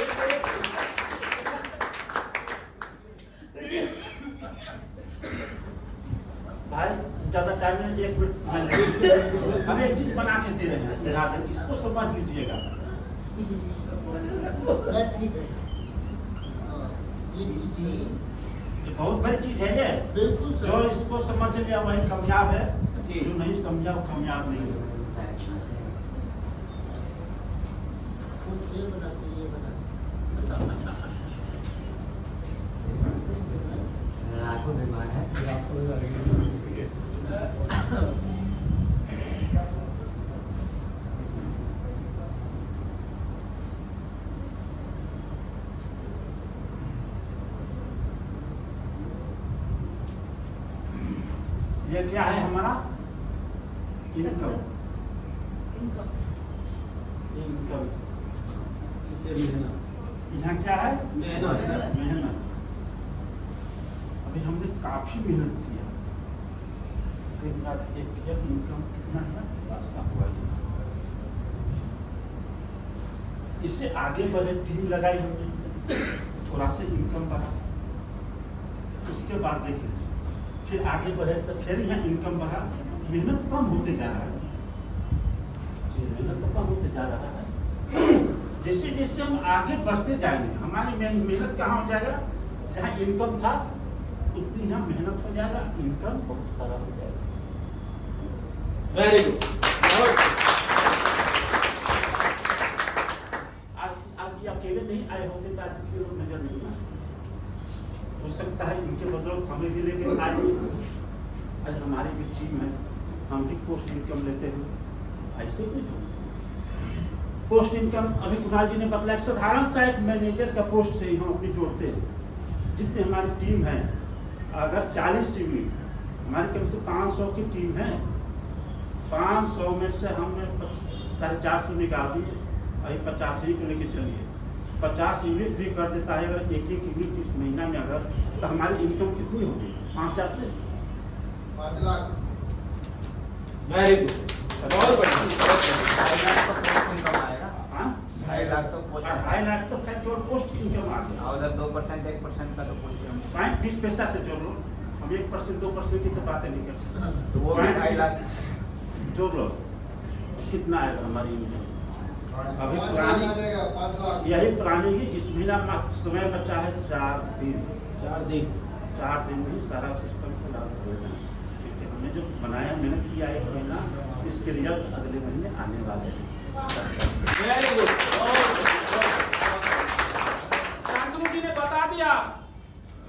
भाई ज्यादा टाइम नहीं, 1 मिनट समय लगेगा। हम एक चीज बना के दे रहे हैं, इसको समझ लीजिएगा। ठीक है। ये चीज है। ये बहुत बड़ी चीज है ये। बिल्कुल जो सर। इसको समझ लिया वही कामयाब है, जी। जो नहीं समझा वो कामयाब नहीं है। खुद ये बनाते, ये बनाते। लाखों बीमार है। ये क्या है हमारा इनकम। इनकम यहाँ क्या है? मेहनत। अभी हमने काफी मेहनत किया, इनकम कितना है? थोड़ा सा हुआ है। इससे आगे बढ़े, टीम लगाई हमने, थोड़ा सा इनकम बढ़ा। उसके बाद देखिए फिर आगे बढ़े तो फिर यहाँ इनकम बढ़ा। मेहनत कम होते जा रहा है, मेहनत तो कम होते जा रहा है। जैसे जैसे हम आगे बढ़ते जाएंगे, हमारी मेहनत कहाँ हो जाएगा? जहाँ इनकम था उतनी यहाँ मेहनत हो जाएगा, इनकम बहुत सारा हो जाएगा। Very good. आज ये अकेले नहीं आए होते तो आज के लोग नजर नहीं आए। हो सकता है इनके बदौलत हमें भी लेके आज हमारी भी टीम है, हम भी पोस्ट इनकम लेते हैं। ऐसे नहीं हो पोस्ट इनकम। अभी कुणाल जी ने बताया साधारण सा एक मैनेजर का पोस्ट से ही हम अपनी जोड़ते हैं। जितनी हमारी टीम है, अगर 40 यूनिट हमारी कम से 500 की टीम है। 500 में से हमने 450 निकाल दिए, अभी 85 को लेके चलिए। 50 यूनिट भी कर देता है अगर एक यूनिट इस महीना में, अगर तो हमारी इनकम कितनी होगी? 5,000 से 5 लाख। वेरी गुड, बहुत बढ़िया। 2.5 लाख तो पोस्ट इनकम आएगा। हाँ, 2.5 लाख तो पोस्ट 2.5 लाख तो खैर केवल पोस्ट इनकम आ गया। और उधर 2% 1% का तो पोस्ट इनकम, पॉइंट 20 पैसा से जोड़ लो, हम 1% 2% की तो बातें नहीं कर सकते। तो वो भी 2.5 लाख जोड़ लो, कितना आएगा हमारी इनकम? अभी 5 पुरानी लाख आ जाएगा, 5 लाख। यही पुरानी ही, इस महीना में समय बचा है 4 दिन। 4 दिन 4 दिन में ही सारा सिस्टम को लागू हो जाएगा। ठीक है, हमने जो बनाया, मेहनत किया एक महीना, इसके रिजल्ट अगले महीने आने वाले हैं। Very good. शांतनु जी ने बता दिया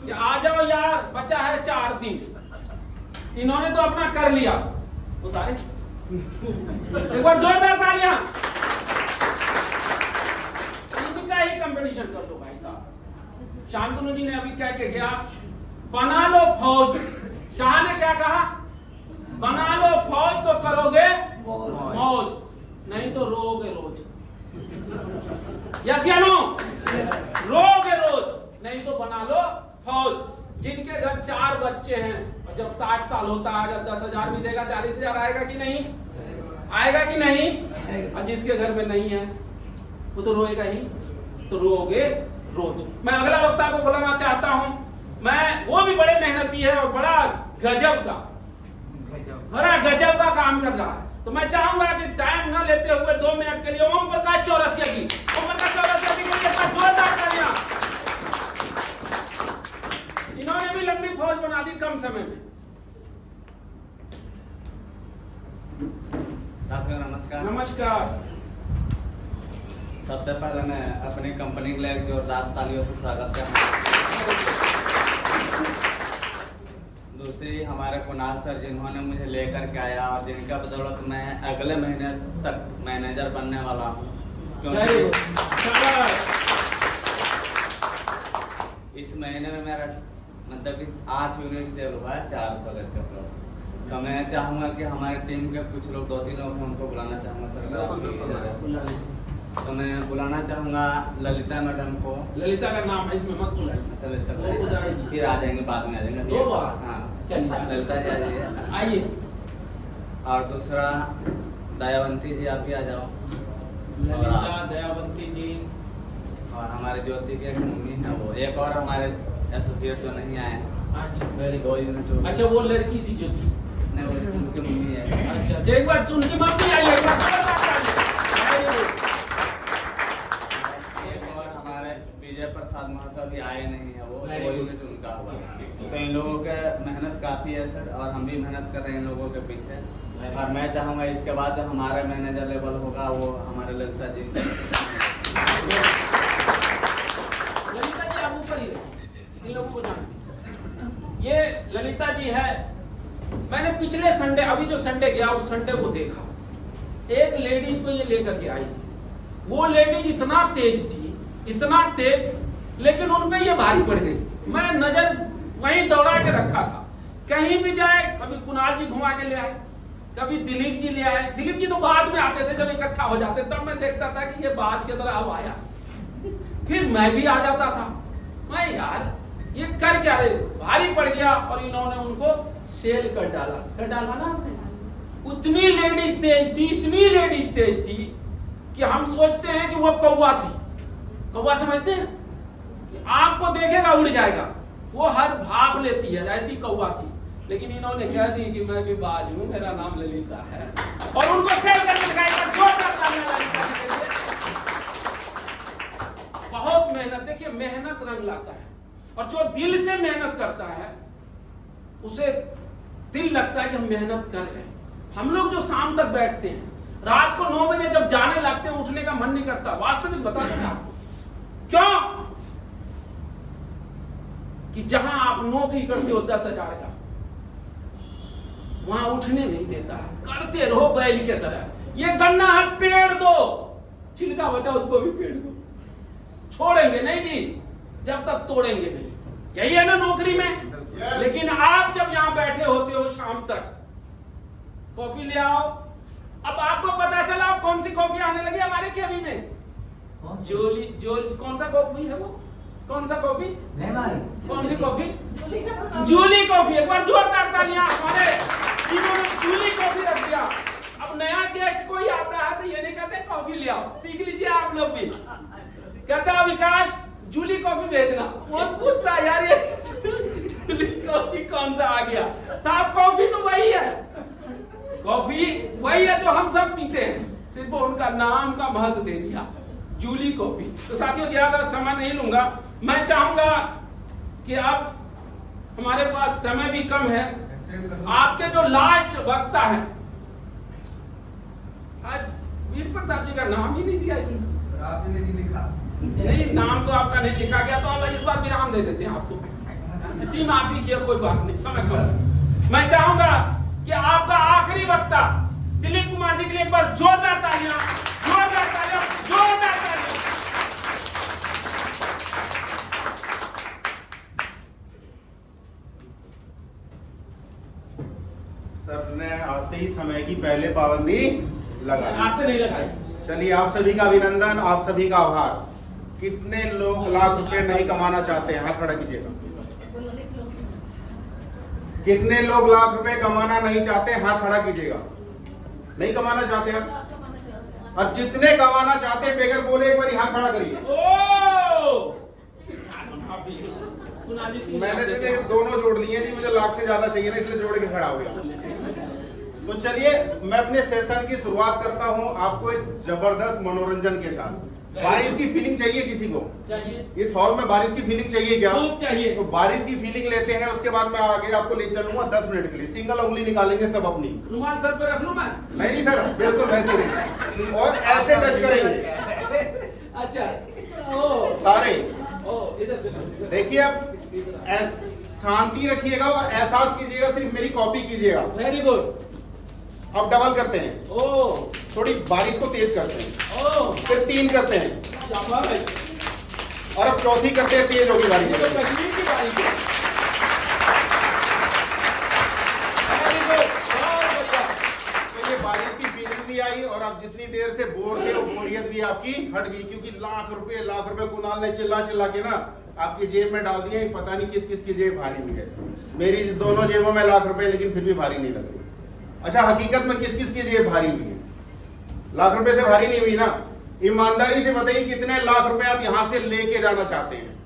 कि आ जाओ यार, बचा है 4 दिन। इन्होंने तो अपना कर लिया। उतारे एक बार जोरदार तालियां। इनका ही कंपटीशन कर दो भाई साहब। शांतनु जी ने अभी कह के गया, बना लो फौज। कहा ने क्या कहा? बना लो फौज तो करोगे मौज, नहीं तो रोगे रोज। यस या नो? रोगे रोज, नहीं तो बना लो फौज। जिनके घर 4 बच्चे हैं और जब 60 साल होता है, अगर 10,000 भी देगा, 40,000 आएगा कि नहीं? आएगा कि नहीं? और जिसके घर में नहीं है वो तो रोएगा ही। तो रोगे रोज। मैं अगला वक्ता को बुलाना चाहता हूं। मैं, वो भी बड़े मेहनती है और बड़ा गजब का काम कर रहा है। तो मैं चाहूंगा कि टाइम न लेते हुए 2 मिनट के लिए ओम प्रकाश चौरसिया जी, ओम प्रकाश चौरसिया जी के पास जोरदार तालियां। इन्होंने भी लंबी फौज बना दी कम समय में। साथियों नमस्कार। नमस्कार। सबसे पहले मैं अपनी कंपनी के लिए एक जोरदार तालियों से स्वागत करता हूं। दूसरी हमारे कुणाल सर, जिन्होंने मुझे लेकर के आया और जिनका बदौलत मैं अगले महीने तक मैनेजर बनने वाला हूं। क्योंकि इस महीने में मेरा मतलब कि 8 यूनिट सेल हुआ है 400 गज का प्लॉट। तो मैं चाहूँगा कि हमारी टीम के कुछ लोग 2-3 लोग हैं, उनको बुलाना चाहूँगा सर। तो मैं बुलाना चाहूँगा ललिता मैडम को। ललिता का नाम है, इसमें मत बुलाइए। अच्छा ललिता, फिर आ जाएंगे, बाद में आ जाएंगे। 2 बार? हाँ चलिए ललिता जी आ जाइए। आइए। और दूसरा दयावंती जी, आप भी आ जाओ। ललिता, दयावंती जी और हमारे ज्योति के मम्मी है वो, एक और हमारे एसोसिएट जो नहीं आए हैं। अच्छा, वेरी 2 गुड। यूनिट। अच्छा, वो लड़की सी जो थी, नहीं वो उनकी मम्मी है। अच्छा, तो एक बार उनकी मम्मी आई है, एक बार जोरदार तालियां। Very good. एक और हमारे विजय प्रसाद महतो भी आए नहीं है, वो 2 यूनिट उनका हुआ। तो इन लोगों के मेहनत काफ़ी है सर, और हम भी मेहनत कर रहे हैं इन लोगों के पीछे। और मैं चाहूँगा इसके बाद जो हमारा मैनेजर लेवल होगा वो हमारे ललिता जी। ललिता जी आप ऊपर ही रहिए, इन लोगों को जानते। ये ललिता जी है। मैंने पिछले संडे, अभी जो संडे गया उस संडे को देखा, एक लेडीज को ये लेकर के आई थी। वो लेडीज इतना तेज थी, इतना तेज, लेकिन उन पे ये भारी पड़ गई। मैं नजर वहीं दौड़ा के रखा था। कहीं भी जाए, कभी कुणाल जी घुमा के ले आए, कभी दिलीप जी ले आए। दिलीप जी तो बाद में आते थे, जब इकट्ठा हो जाते तब मैं देखता था कि ये बाज की तरह अब आया। फिर मैं भी आ जाता था। मैं यार ये कर क्या रहे, भारी पड़ गया। और इन्होंने उनको सेल कर डाला ना आपने। उतनी लेडीज तेज थी, इतनी लेडीज तेज थी कि हम सोचते हैं कि वो कौवा थी। कौवा समझते हैं? कि आपको देखेगा उड़ जाएगा, वो हर भाप लेती है, ऐसी कौवा थी। लेकिन इन्होंने कह दी कि मैं भी बाज हूं, मेरा नाम ललिता है, और उनको सेल करके दिखाया। बहुत मेहनत, देखिए मेहनत रंग लाता है, और जो दिल से मेहनत करता है उसे दिल लगता है कि हम मेहनत कर रहे हैं। हम लोग जो शाम तक बैठते हैं, रात को 9 बजे जब जाने लगते हैं, उठने का मन नहीं करता। वास्तविक बता दूं आपको क्यों? कि जहां आप नौकरी करते हो 10,000 का, वहां उठने नहीं देता है, करते रहो बैल के तरह। ये गन्ना है, पेड़ दो, छिलका बचा उसको भी पेड़ दो, छोड़ेंगे नहीं जी जब तक तोड़ेंगे नहीं। यही है ना नौकरी में। लेकिन आप जब यहाँ बैठे होते हो शाम तक, कॉफी ले आओ। अब आपको पता चला अब कौन सी कॉफी आने लगी हमारे केवी में, जोली कौन सा कॉफी है वो, कौन सा कॉफी, कौन सी कॉफी, जूली कॉफी। एक बार जोरदार तालियां हमारे इन्होंने जूली कॉफी रख दिया। अब नया गेस्ट कोई आता है तो ये नहीं कहते कॉफी ले आओ, सीख लीजिए आप लोग भी। कहता विकास जूली कॉफी भेजना, वो सोचता यार ये जूली कॉफी कौन सा आ गया। साहब कॉफी तो वही है, कॉफी वही है जो हम सब पीते हैं, सिर्फ उनका नाम का महत्व दे दिया, जूली कॉफी। तो साथियों ज्यादा समय नहीं लूंगा, मैं चाहूंगा कि अब हमारे पास समय भी कम है, आपके जो लास्ट वक्ता है, आज वीर प्रताप जी का नाम ही नहीं दिया इसमें, नहीं नाम तो आपका नहीं लिखा गया, तो अब इस बार विराम दे देते हैं आपको, जी माफी किया, कोई बात नहीं, समय कम। मैं चाहूंगा कि आपका आखिरी वक्ता दिलीप कुमार जी के लिए एक बार जोरदार तालियां, जोरदार तालियां, जोरदार तालियां। सर ने आते ही समय की पहले पाबंदी लगाई, आपने नहीं लगाई। चलिए आप सभी का अभिनंदन, आप सभी का आभार। कितने लोग लाख रुपए नहीं कमाना चाहते हैं, हाथ खड़ा कीजिएगा। कितने लोग लाख रुपए कमाना नहीं चाहते, हाथ खड़ा कीजिएगा। नहीं कमाना चाहते हैं, और जितने कमाना चाहते हैं बेगर बोले एक बार हाथ खड़ा करिए। मैंने तो दोनों जोड़ लिए जी, मुझे लाख से ज्यादा चाहिए ना, इसलिए जोड़ के खड़ा हो गया। तो चलिए मैं अपने सेशन की शुरुआत करता हूं आपको एक जबरदस्त मनोरंजन के साथ। बारिश की फीलिंग चाहिए किसी को? चाहिए। इस हॉल में बारिश की फीलिंग चाहिए क्या? चाहिए। तो बारिश की फीलिंग लेते हैं, उसके बाद मैं आगे आपको ले चलूंगा 10 मिनट के लिए। सिंगल उंगली निकालेंगे सब अपनी, रुमाल सर पे रख लूं मैं? नहीं सर, बिल्कुल वैसे नहीं, और ऐसे टच करेंगे। अच्छा सारे इधर से देखिए, अब शांति रखिएगा और एहसास कीजिएगा, सिर्फ मेरी कॉपी कीजिएगा। Very good. अब डबल करते हैं, थोड़ी बारिश को तेज करते हैं, फिर 3 करते हैं, और अब चौथी करते हैं, तेज होगी बारिश। तो ये बारिश की फीलिंग भी आई, और अब जितनी देर से बोर थे वो बोरियत भी आपकी हट गई, क्योंकि लाख रुपए कुणाल ने चिल्ला चिल्ला के ना आपकी जेब में डाल दिए। पता नहीं किस किस की जेब भारी हुई है, मेरी दोनों जेबों में लाख रुपए, लेकिन फिर भी भारी नहीं लग रही। अच्छा हकीकत में किस किस की जेब भारी हुई है? लाख रुपए से भारी नहीं हुई ना? ईमानदारी से बताइए कितने लाख रुपए आप यहां से लेके जाना चाहते हैं?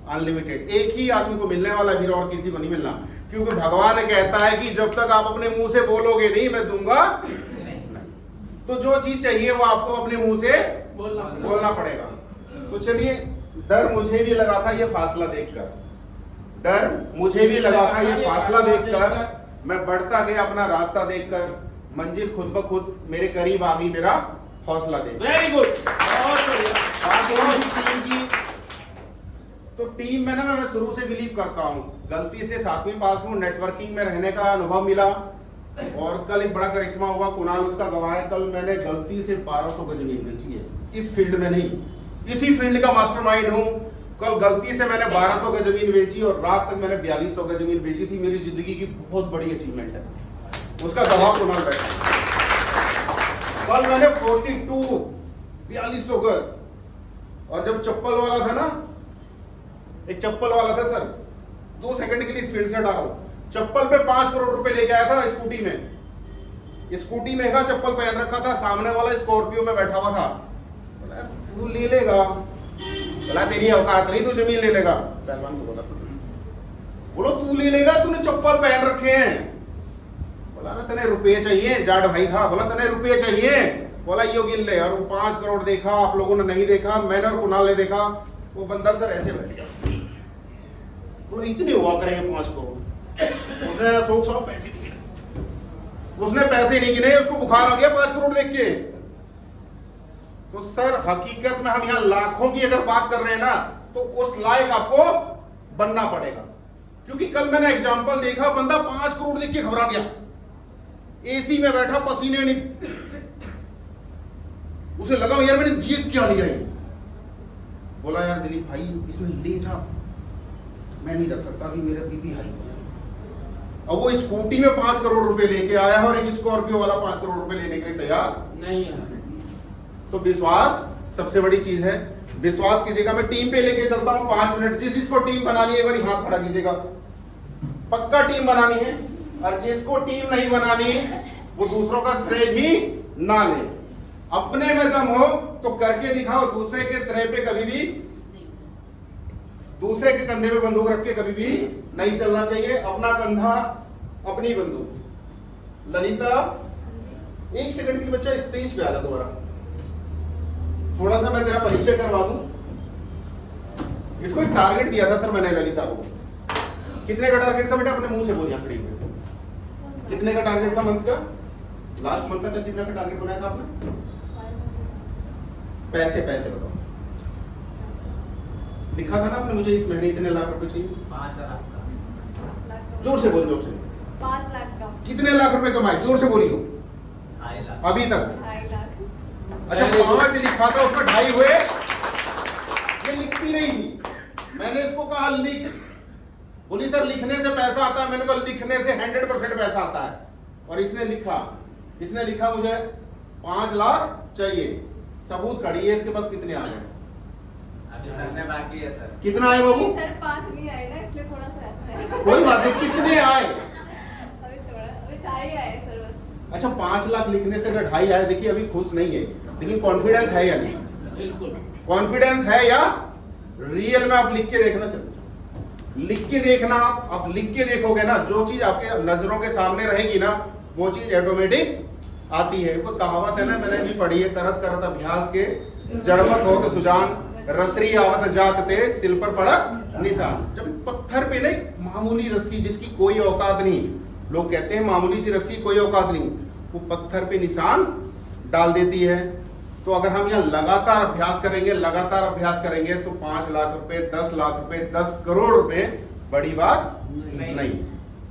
अनलिमिटेड। एक ही आदमी को मिलने वाला है, और किसी को नहीं मिलना, क्योंकि भगवान कहता है कि जब तक आप अपने मुंह से बोलोगे नहीं मैं दूंगा नहीं। तो जो चीज चाहिए वो आपको अपने मुंह से बोलना पड़ेगा। तो चलिए, डर मुझे भी लगा था ये फासला देखकर, डर मुझे भी लगा था ये फासला देखकर, मैं बढ़ता गया अपना रास्ता देखकर, मंजिल खुद ब खुद मेरे करीब आ गई, मेरा हौसला देख। Very good. टीम की, तो टीम में ना मैं शुरू से बिलीव करता हूँ, गलती से 7वीं पास हूँ, नेटवर्किंग में रहने का अनुभव मिला, और कल एक बड़ा करिश्मा हुआ, कुणाल उसका गवाह है। कल मैंने गलती से 1200 गज जमीन बेची है, इस फील्ड में नहीं, इसी फील्ड का मास्टरमाइंड हूँ। कल गलती से मैंने 1200 गज जमीन बेची, और रात तक मैंने 4200 गज जमीन बेची थी। मेरी जिंदगी की बहुत बड़ी अचीवमेंट है, उसका गवाह कुणाल बैठा। कल मैंने 4200 गज, और जब चप्पल वाला था ना, एक चप्पल वाला था सर, 2 सेकंड के लिए इस फील्ड से हटा रहा हूं, चप्पल पे 5 करोड़ रुपए लेके आया था स्कूटी में। स्कूटी में था, चप्पल पहन रखा था, सामने वाला स्कॉर्पियो में बैठा हुआ था। तू ले लेगा, बोला तेरी औकात नहीं, तू जमीन ले लेगा। पहलवान को बोला, बोलो तू ले लेगा, तूने चप्पल पहन रखे हैं। बोला ना तने रुपये चाहिए, जाट भाई था, बोला तने रुपये चाहिए, बोला यो गिन ले। और वो 5 करोड़ देखा, आप लोगों ने नहीं देखा, मैंने और कुणाल ने देखा। वो बंदा सर ऐसे बैठ गया, बोला इतने हुआ करेंगे 5 करोड़। उसने 100 पैसे दिए, उसने पैसे नहीं गिने, उसको बुखार आ गया 5 करोड़ देख के। तो सर हकीकत में हम यहाँ लाखों की अगर बात कर रहे हैं ना, तो उस लायक आपको बनना पड़ेगा। क्योंकि कल मैंने एग्जांपल देखा, बंदा 5 करोड़ देख के घबरा गया, एसी में बैठा, पसीने नहीं, उसे लगा यार मैंने दिए क्या लिया है। बोला यार दिलीप भाई इसमें ले जा, मैं नहीं रख सकता, अभी मेरा बीपी हाई है। अब वो स्कूटी में 5 करोड़ रुपए लेके आया है और एक स्कॉर्पियो वाला 5 करोड़ रुपए लेने के लिए तैयार नहीं है। तो विश्वास सबसे बड़ी चीज है। विश्वास कीजिएगा, मैं टीम पे लेके चलता हूँ 5 मिनट। जिसको टीम बनानी है एक बार हाथ खड़ा कीजिएगा, पक्का टीम बनानी है। और जिसको टीम नहीं बनानी वो दूसरों का श्रेय भी ना ले। अपने में दम हो तो करके दिखाओ, दूसरे के श्रेय पे कभी भी, दूसरे के कंधे पे बंदूक रख के कभी भी नहीं चलना चाहिए। अपना कंधा अपनी बंदूक। ललिता 1 सेकंड के लिए बच्चा स्टेज पे आ जा दोबारा, थोड़ा सा मैं तेरा परिचय करवा दूं। इसको एक टारगेट दिया था सर मैंने ललिता को। कितने का टारगेट था बेटा? अपने मुंह से बोलिए खड़ी में। कितने का टारगेट था मंथ का? लास्ट मंथ का कितने का टारगेट बनाया था आपने? पैसे बताओ। लिखा था ना आपने मुझे इस महीने इतने लाख रुपए चाहिए। 5 लाख। जोर से बोल, जोर से। 5 लाख का। कितने लाख रुपए कमाए? जोर से बोलियो। 2.5 लाख अभी तक? 2.5 लाख। अच्छा 5 लिखा था, उसमें 2.5 हुए। ये लिखती नहीं थी, मैंने इसको कहा लिख। बोली सर लिखने से पैसा आता है। मैंने कहा लिखने से 100% पैसा आता है। और इसने लिखा मुझे 5 लाख चाहिए। सबूत खड़ी है इसके पास। कितने आ गए? अभी सर ने बाकी है सर। कितना आए बाबू? सर 5 नहीं आएगा, इसलिए थोड़ा सा ऐसा है। कोई बात नहीं, कितने आए? अभी 2.5 आए सर बस। अच्छा 5 लाख लिखने से अगर 2.5 आए, देखिए अभी खुश नहीं है, लेकिन कॉन्फिडेंस है या नहीं? बिल्कुल कॉन्फिडेंस है या रियल में? आप लिख के देखना, चलो लिख के देखना। आप लिख के देखोगे ना, जो चीज आपके नजरों के सामने रहेगी ना वो चीज ऑटोमेटिक आती है। वो कहावत है ना, मैंने भी पढ़ी है, करत करत अभ्यास के जड़मत हो तो सुजान, रसरी आवत जात ते सिल पर पड़ा निशान। जब पत्थर पे नहीं, मामूली रस्सी जिसकी कोई औकात नहीं, लोग कहते हैं मामूली सी रस्सी कोई औकात नहीं, वो पत्थर पे निशान डाल देती है। तो अगर हम यहाँ लगातार अभ्यास करेंगे तो 5 लाख रुपए, 10 लाख रुपए, 10 करोड़ रुपए बड़ी बात नहीं।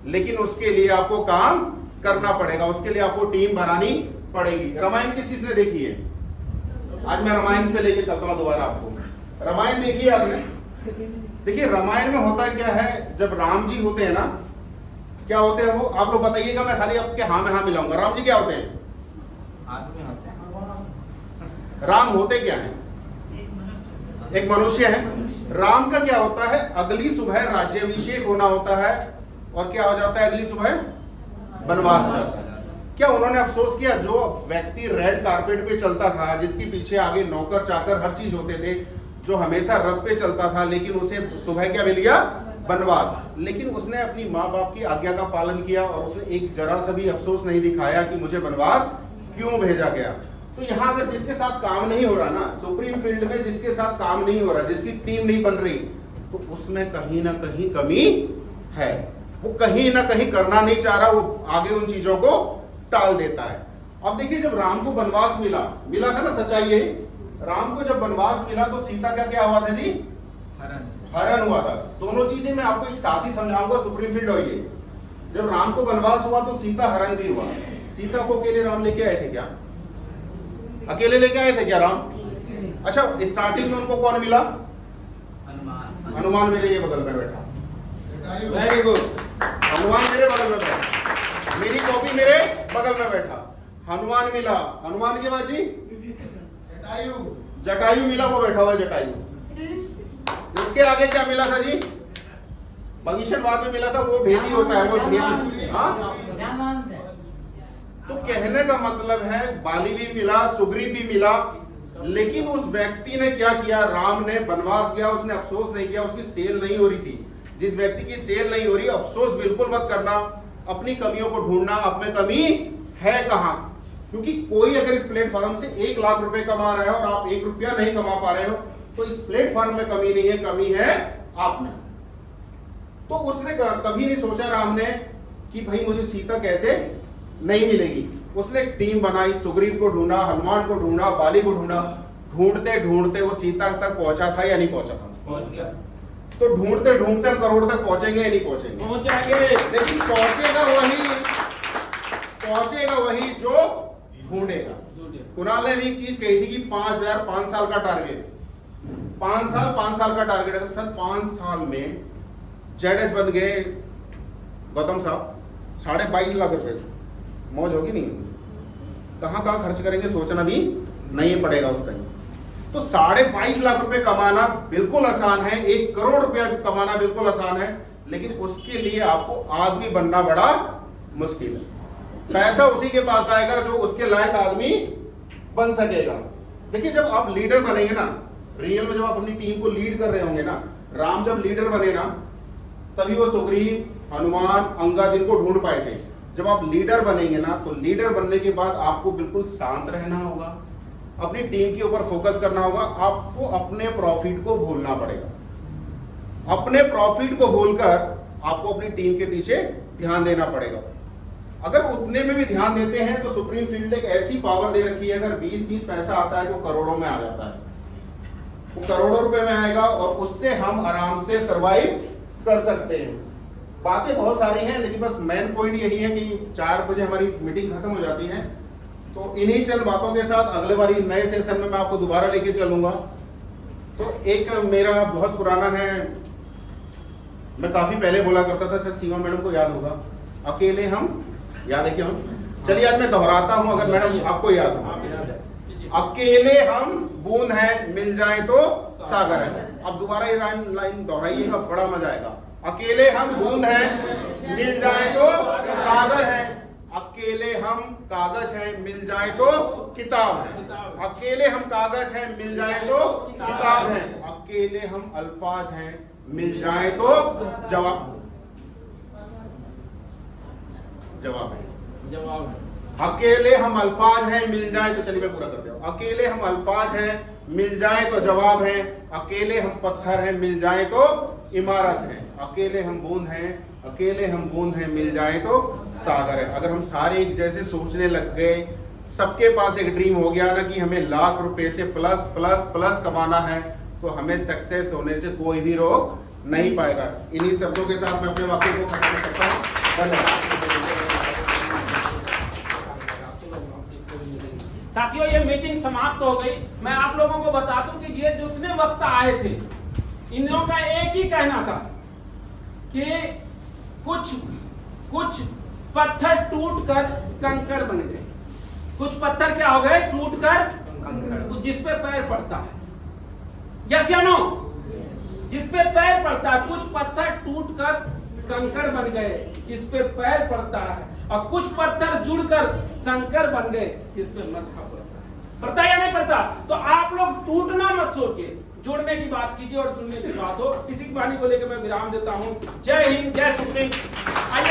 लेकिन उसके लिए आपको काम करना पड़ेगा, उसके लिए आपको टीम बनानी पड़ेगी। रामायण किसने देखी है? आज मैं रामायण पे लेके चलता हूँ दोबारा आपको। रामायण देखिए आपने। देखिए रामायण में होता क्या है, जब राम जी होते हैं ना, क्या होते हैं वो आप लोग बताइएगा, मैं खाली आपके हाँ में हाँ मिलाऊंगा। राम जी क्या होते हैं? आदमी होते हैं। राम होते क्या है? एक मनुष्य है। राम का क्या होता है? अगली सुबह राज्याभिषेक होना होता है और क्या हो जाता है अगली सुबह? वनवास हो जाता है। क्या उन्होंने अफसोस किया? जो व्यक्ति रेड कारपेट पे चलता था, जिसके पीछे आगे नौकर चाकर हर चीज होते थे, जो हमेशा रथ पे चलता था, लेकिन उसे सुबह क्या मिल गया? वनवास। लेकिन उसने अपनी माँ बाप की आज्ञा का पालन किया और उसने एक जरा सा भी अफसोस नहीं दिखाया कि मुझे वनवास क्यों भेजा गया। तो यहाँ अगर जिसके साथ काम नहीं हो रहा ना, सुप्रीम फील्ड में जिसके साथ काम नहीं हो रहा, जिसकी टीम नहीं बन रही, तो उसमें कहीं ना कहीं कमी है। वो कहीं ना कहीं करना नहीं चाह रहा, वो आगे उन चीजों को टाल देता है। अब देखिए जब राम को वनवास मिला था ना, सच्चाई है, राम को जब वनवास मिला तो सीता का क्या हुआ था जी? हरण हुआ था। दोनों चीजें मैं आपको एक साथ ही समझाऊंगा, सुप्रीम फील्ड और ये। जब राम को वनवास हुआ तो सीता हरण भी हुआ। सीता को अकेले राम लेके आए थे क्या? अकेले लेके आए थे क्या राम? अच्छा स्टार्टिंग में उनको कौन मिला? हनुमान मेरे ये बगल में बैठा। Very good. हनुमान मेरे बगल में बैठा, मेरी कॉपी मेरे बगल में बैठा। हनुमान मिला। हनुमान के बाद जी जटायु मिला, वो बैठा हुआ जटायु। उसके आगे क्या मिला था जी? भविष्यवाद में मिला था, वो भेदी होता है, वो भेदी। हाँ तो कहने का मतलब है बाली भी मिला, सुग्रीव भी मिला, लेकिन उस व्यक्ति ने क्या किया? राम ने वनवास किया, उसने अफसोस नहीं किया। उसकी सेल नहीं हो रही थी। जिस व्यक्ति की सेल नहीं हो रही, अफसोस बिल्कुल मत करना, अपनी कमियों को ढूंढना, अब में कमी है कहां। क्योंकि कोई अगर इस प्लेटफॉर्म से 1 लाख रुपए कमा रहे हो और आप 1 रुपया नहीं कमा पा रहे हो, तो इस प्लेटफॉर्म में कमी नहीं है, कमी है आप में। तो उसने कभी नहीं सोचा राम ने कि भाई मुझे सीता कैसे नहीं मिलेगी। उसने एक टीम बनाई, सुग्रीव को ढूंढा, हनुमान को ढूंढा, बाली को ढूंढा। ढूंढते ढूंढते वो सीता तक पहुंचा था या नहीं पहुंचा था? पहुंच गया। तो ढूंढते ढूंढते हम करोड़ तक पहुंचेंगे या नहीं पहुंचेंगे? पहुंच जाएंगे। लेकिन पहुंचेगा वही जो ढूंढेगा। कुणाल ने भी एक चीज कही थी कि 5 साल का टारगेट, 5 साल का टारगेट है। सर 5 साल में जेड बन गए गौतम साहब 22.5 लाख रुपए, मौज होगी नहीं? कहाँ कहाँ खर्च करेंगे सोचना भी नहीं पड़ेगा उस टाइम। तो 22.5 लाख रुपए कमाना बिल्कुल आसान है, 1 करोड़ रुपया कमाना बिल्कुल आसान है, लेकिन उसके लिए आपको आदमी बनना बड़ा मुश्किल है। पैसा उसी के पास आएगा जो उसके लायक आदमी बन सकेगा। देखिए जब आप लीडर बनेंगे ना, रियल में जब आप अपनी टीम को लीड कर रहे होंगे ना, राम जब लीडर बने ना तभी वो सुग्रीव, हनुमान, अंगद इनको ढूंढ पाए थे। जब आप लीडर बनेंगे ना तो लीडर बनने के बाद आपको बिल्कुल शांत रहना होगा, अपनी टीम के ऊपर फोकस करना होगा, आपको अपने प्रॉफिट को भूलना पड़ेगा। अपने प्रॉफिट को भूलकर आपको अपनी टीम के पीछे ध्यान देना पड़ेगा। अगर उतने में भी ध्यान देते हैं तो सुप्रीम फील्ड एक ऐसी पावर दे रखी है, अगर 20-20 पैसा आता है तो करोड़ों में आ जाता है, वो करोड़ों रुपए में आएगा और उससे हम आराम से सरवाइव कर सकते हैं। बातें बहुत सारी हैं, लेकिन बस मेन पॉइंट यही है कि 4 बजे हमारी मीटिंग खत्म हो जाती है। तो इन्हीं चंद बातों के साथ अगले बारी नए सेशन में मैं आपको दोबारा लेके चलूंगा। तो एक मेरा बहुत पुराना है, मैं काफी पहले बोला करता था, शायद सीमा मैडम को याद होगा, अकेले हम, याद है क्यों? चलिए आज मैं दोहराता हूं, अगर मैडम आपको याद हो। अकेले हम बूंद हैं, मिल जाए तो सागर है। अब दोबारा ये लाइन दोहराइएगा, बड़ा मजा आएगा। अकेले हम बूंद हैं, मिल जाए तो सागर है। अकेले हम कागज हैं, मिल जाए तो किताब है। अकेले हम कागज हैं, मिल जाए तो किताब है। अकेले हम अल्फाज हैं, मिल जाए तो जवाब है। अकेले हम अल्फाज हैं, मिल जाए तो, चलिए मैं पूरा करता हूं। अकेले हम अल्फाज हैं, मिल जाए तो जवाब है। अकेले हम पत्थर हैं, मिल जाए तो इमारत है। अकेले हम बूंद हैं, अकेले हम बूंद हैं, मिल जाए तो सागर है। अगर हम सारे एक जैसे सोचने लग गए, सबके पास एक ड्रीम हो गया ना कि हमें लाख रुपए से प्लस प्लस प्लस कमाना है, तो हमें सक्सेस होने से कोई भी रोक नहीं पाएगा। इन्हीं शब्दों के साथ मैं अपने वाक्य को खत्म करता हूं। धन्यवाद। साथियों ये मीटिंग समाप्त हो गई। मैं आप लोगों को बता दूं कि ये जितने वक्ता आए थे, इन लोगों का एक ही कहना था कि कुछ पत्थर टूटकर कंकड़ बन गए। कुछ पत्थर क्या हो गए? टूटकर कंकड़, जिस पे पैर पड़ता है। यस या नो? जिस पे पैर पड़ता है। कुछ पत्थर टूटकर कंकड़ बन गए जिस पे पैर पड़ता है, और कुछ पत्थर जुड़कर संकर बन गए जिस पे मत्था पड़ता है या नहीं पड़ता? तो आप लोग टूटना मत सोचिए, जुड़ने की बात कीजिए और जुड़ने की बात हो। इसी वाणी को लेकर मैं विराम देता हूं। जय हिंद, जय सुप्रीम। आइए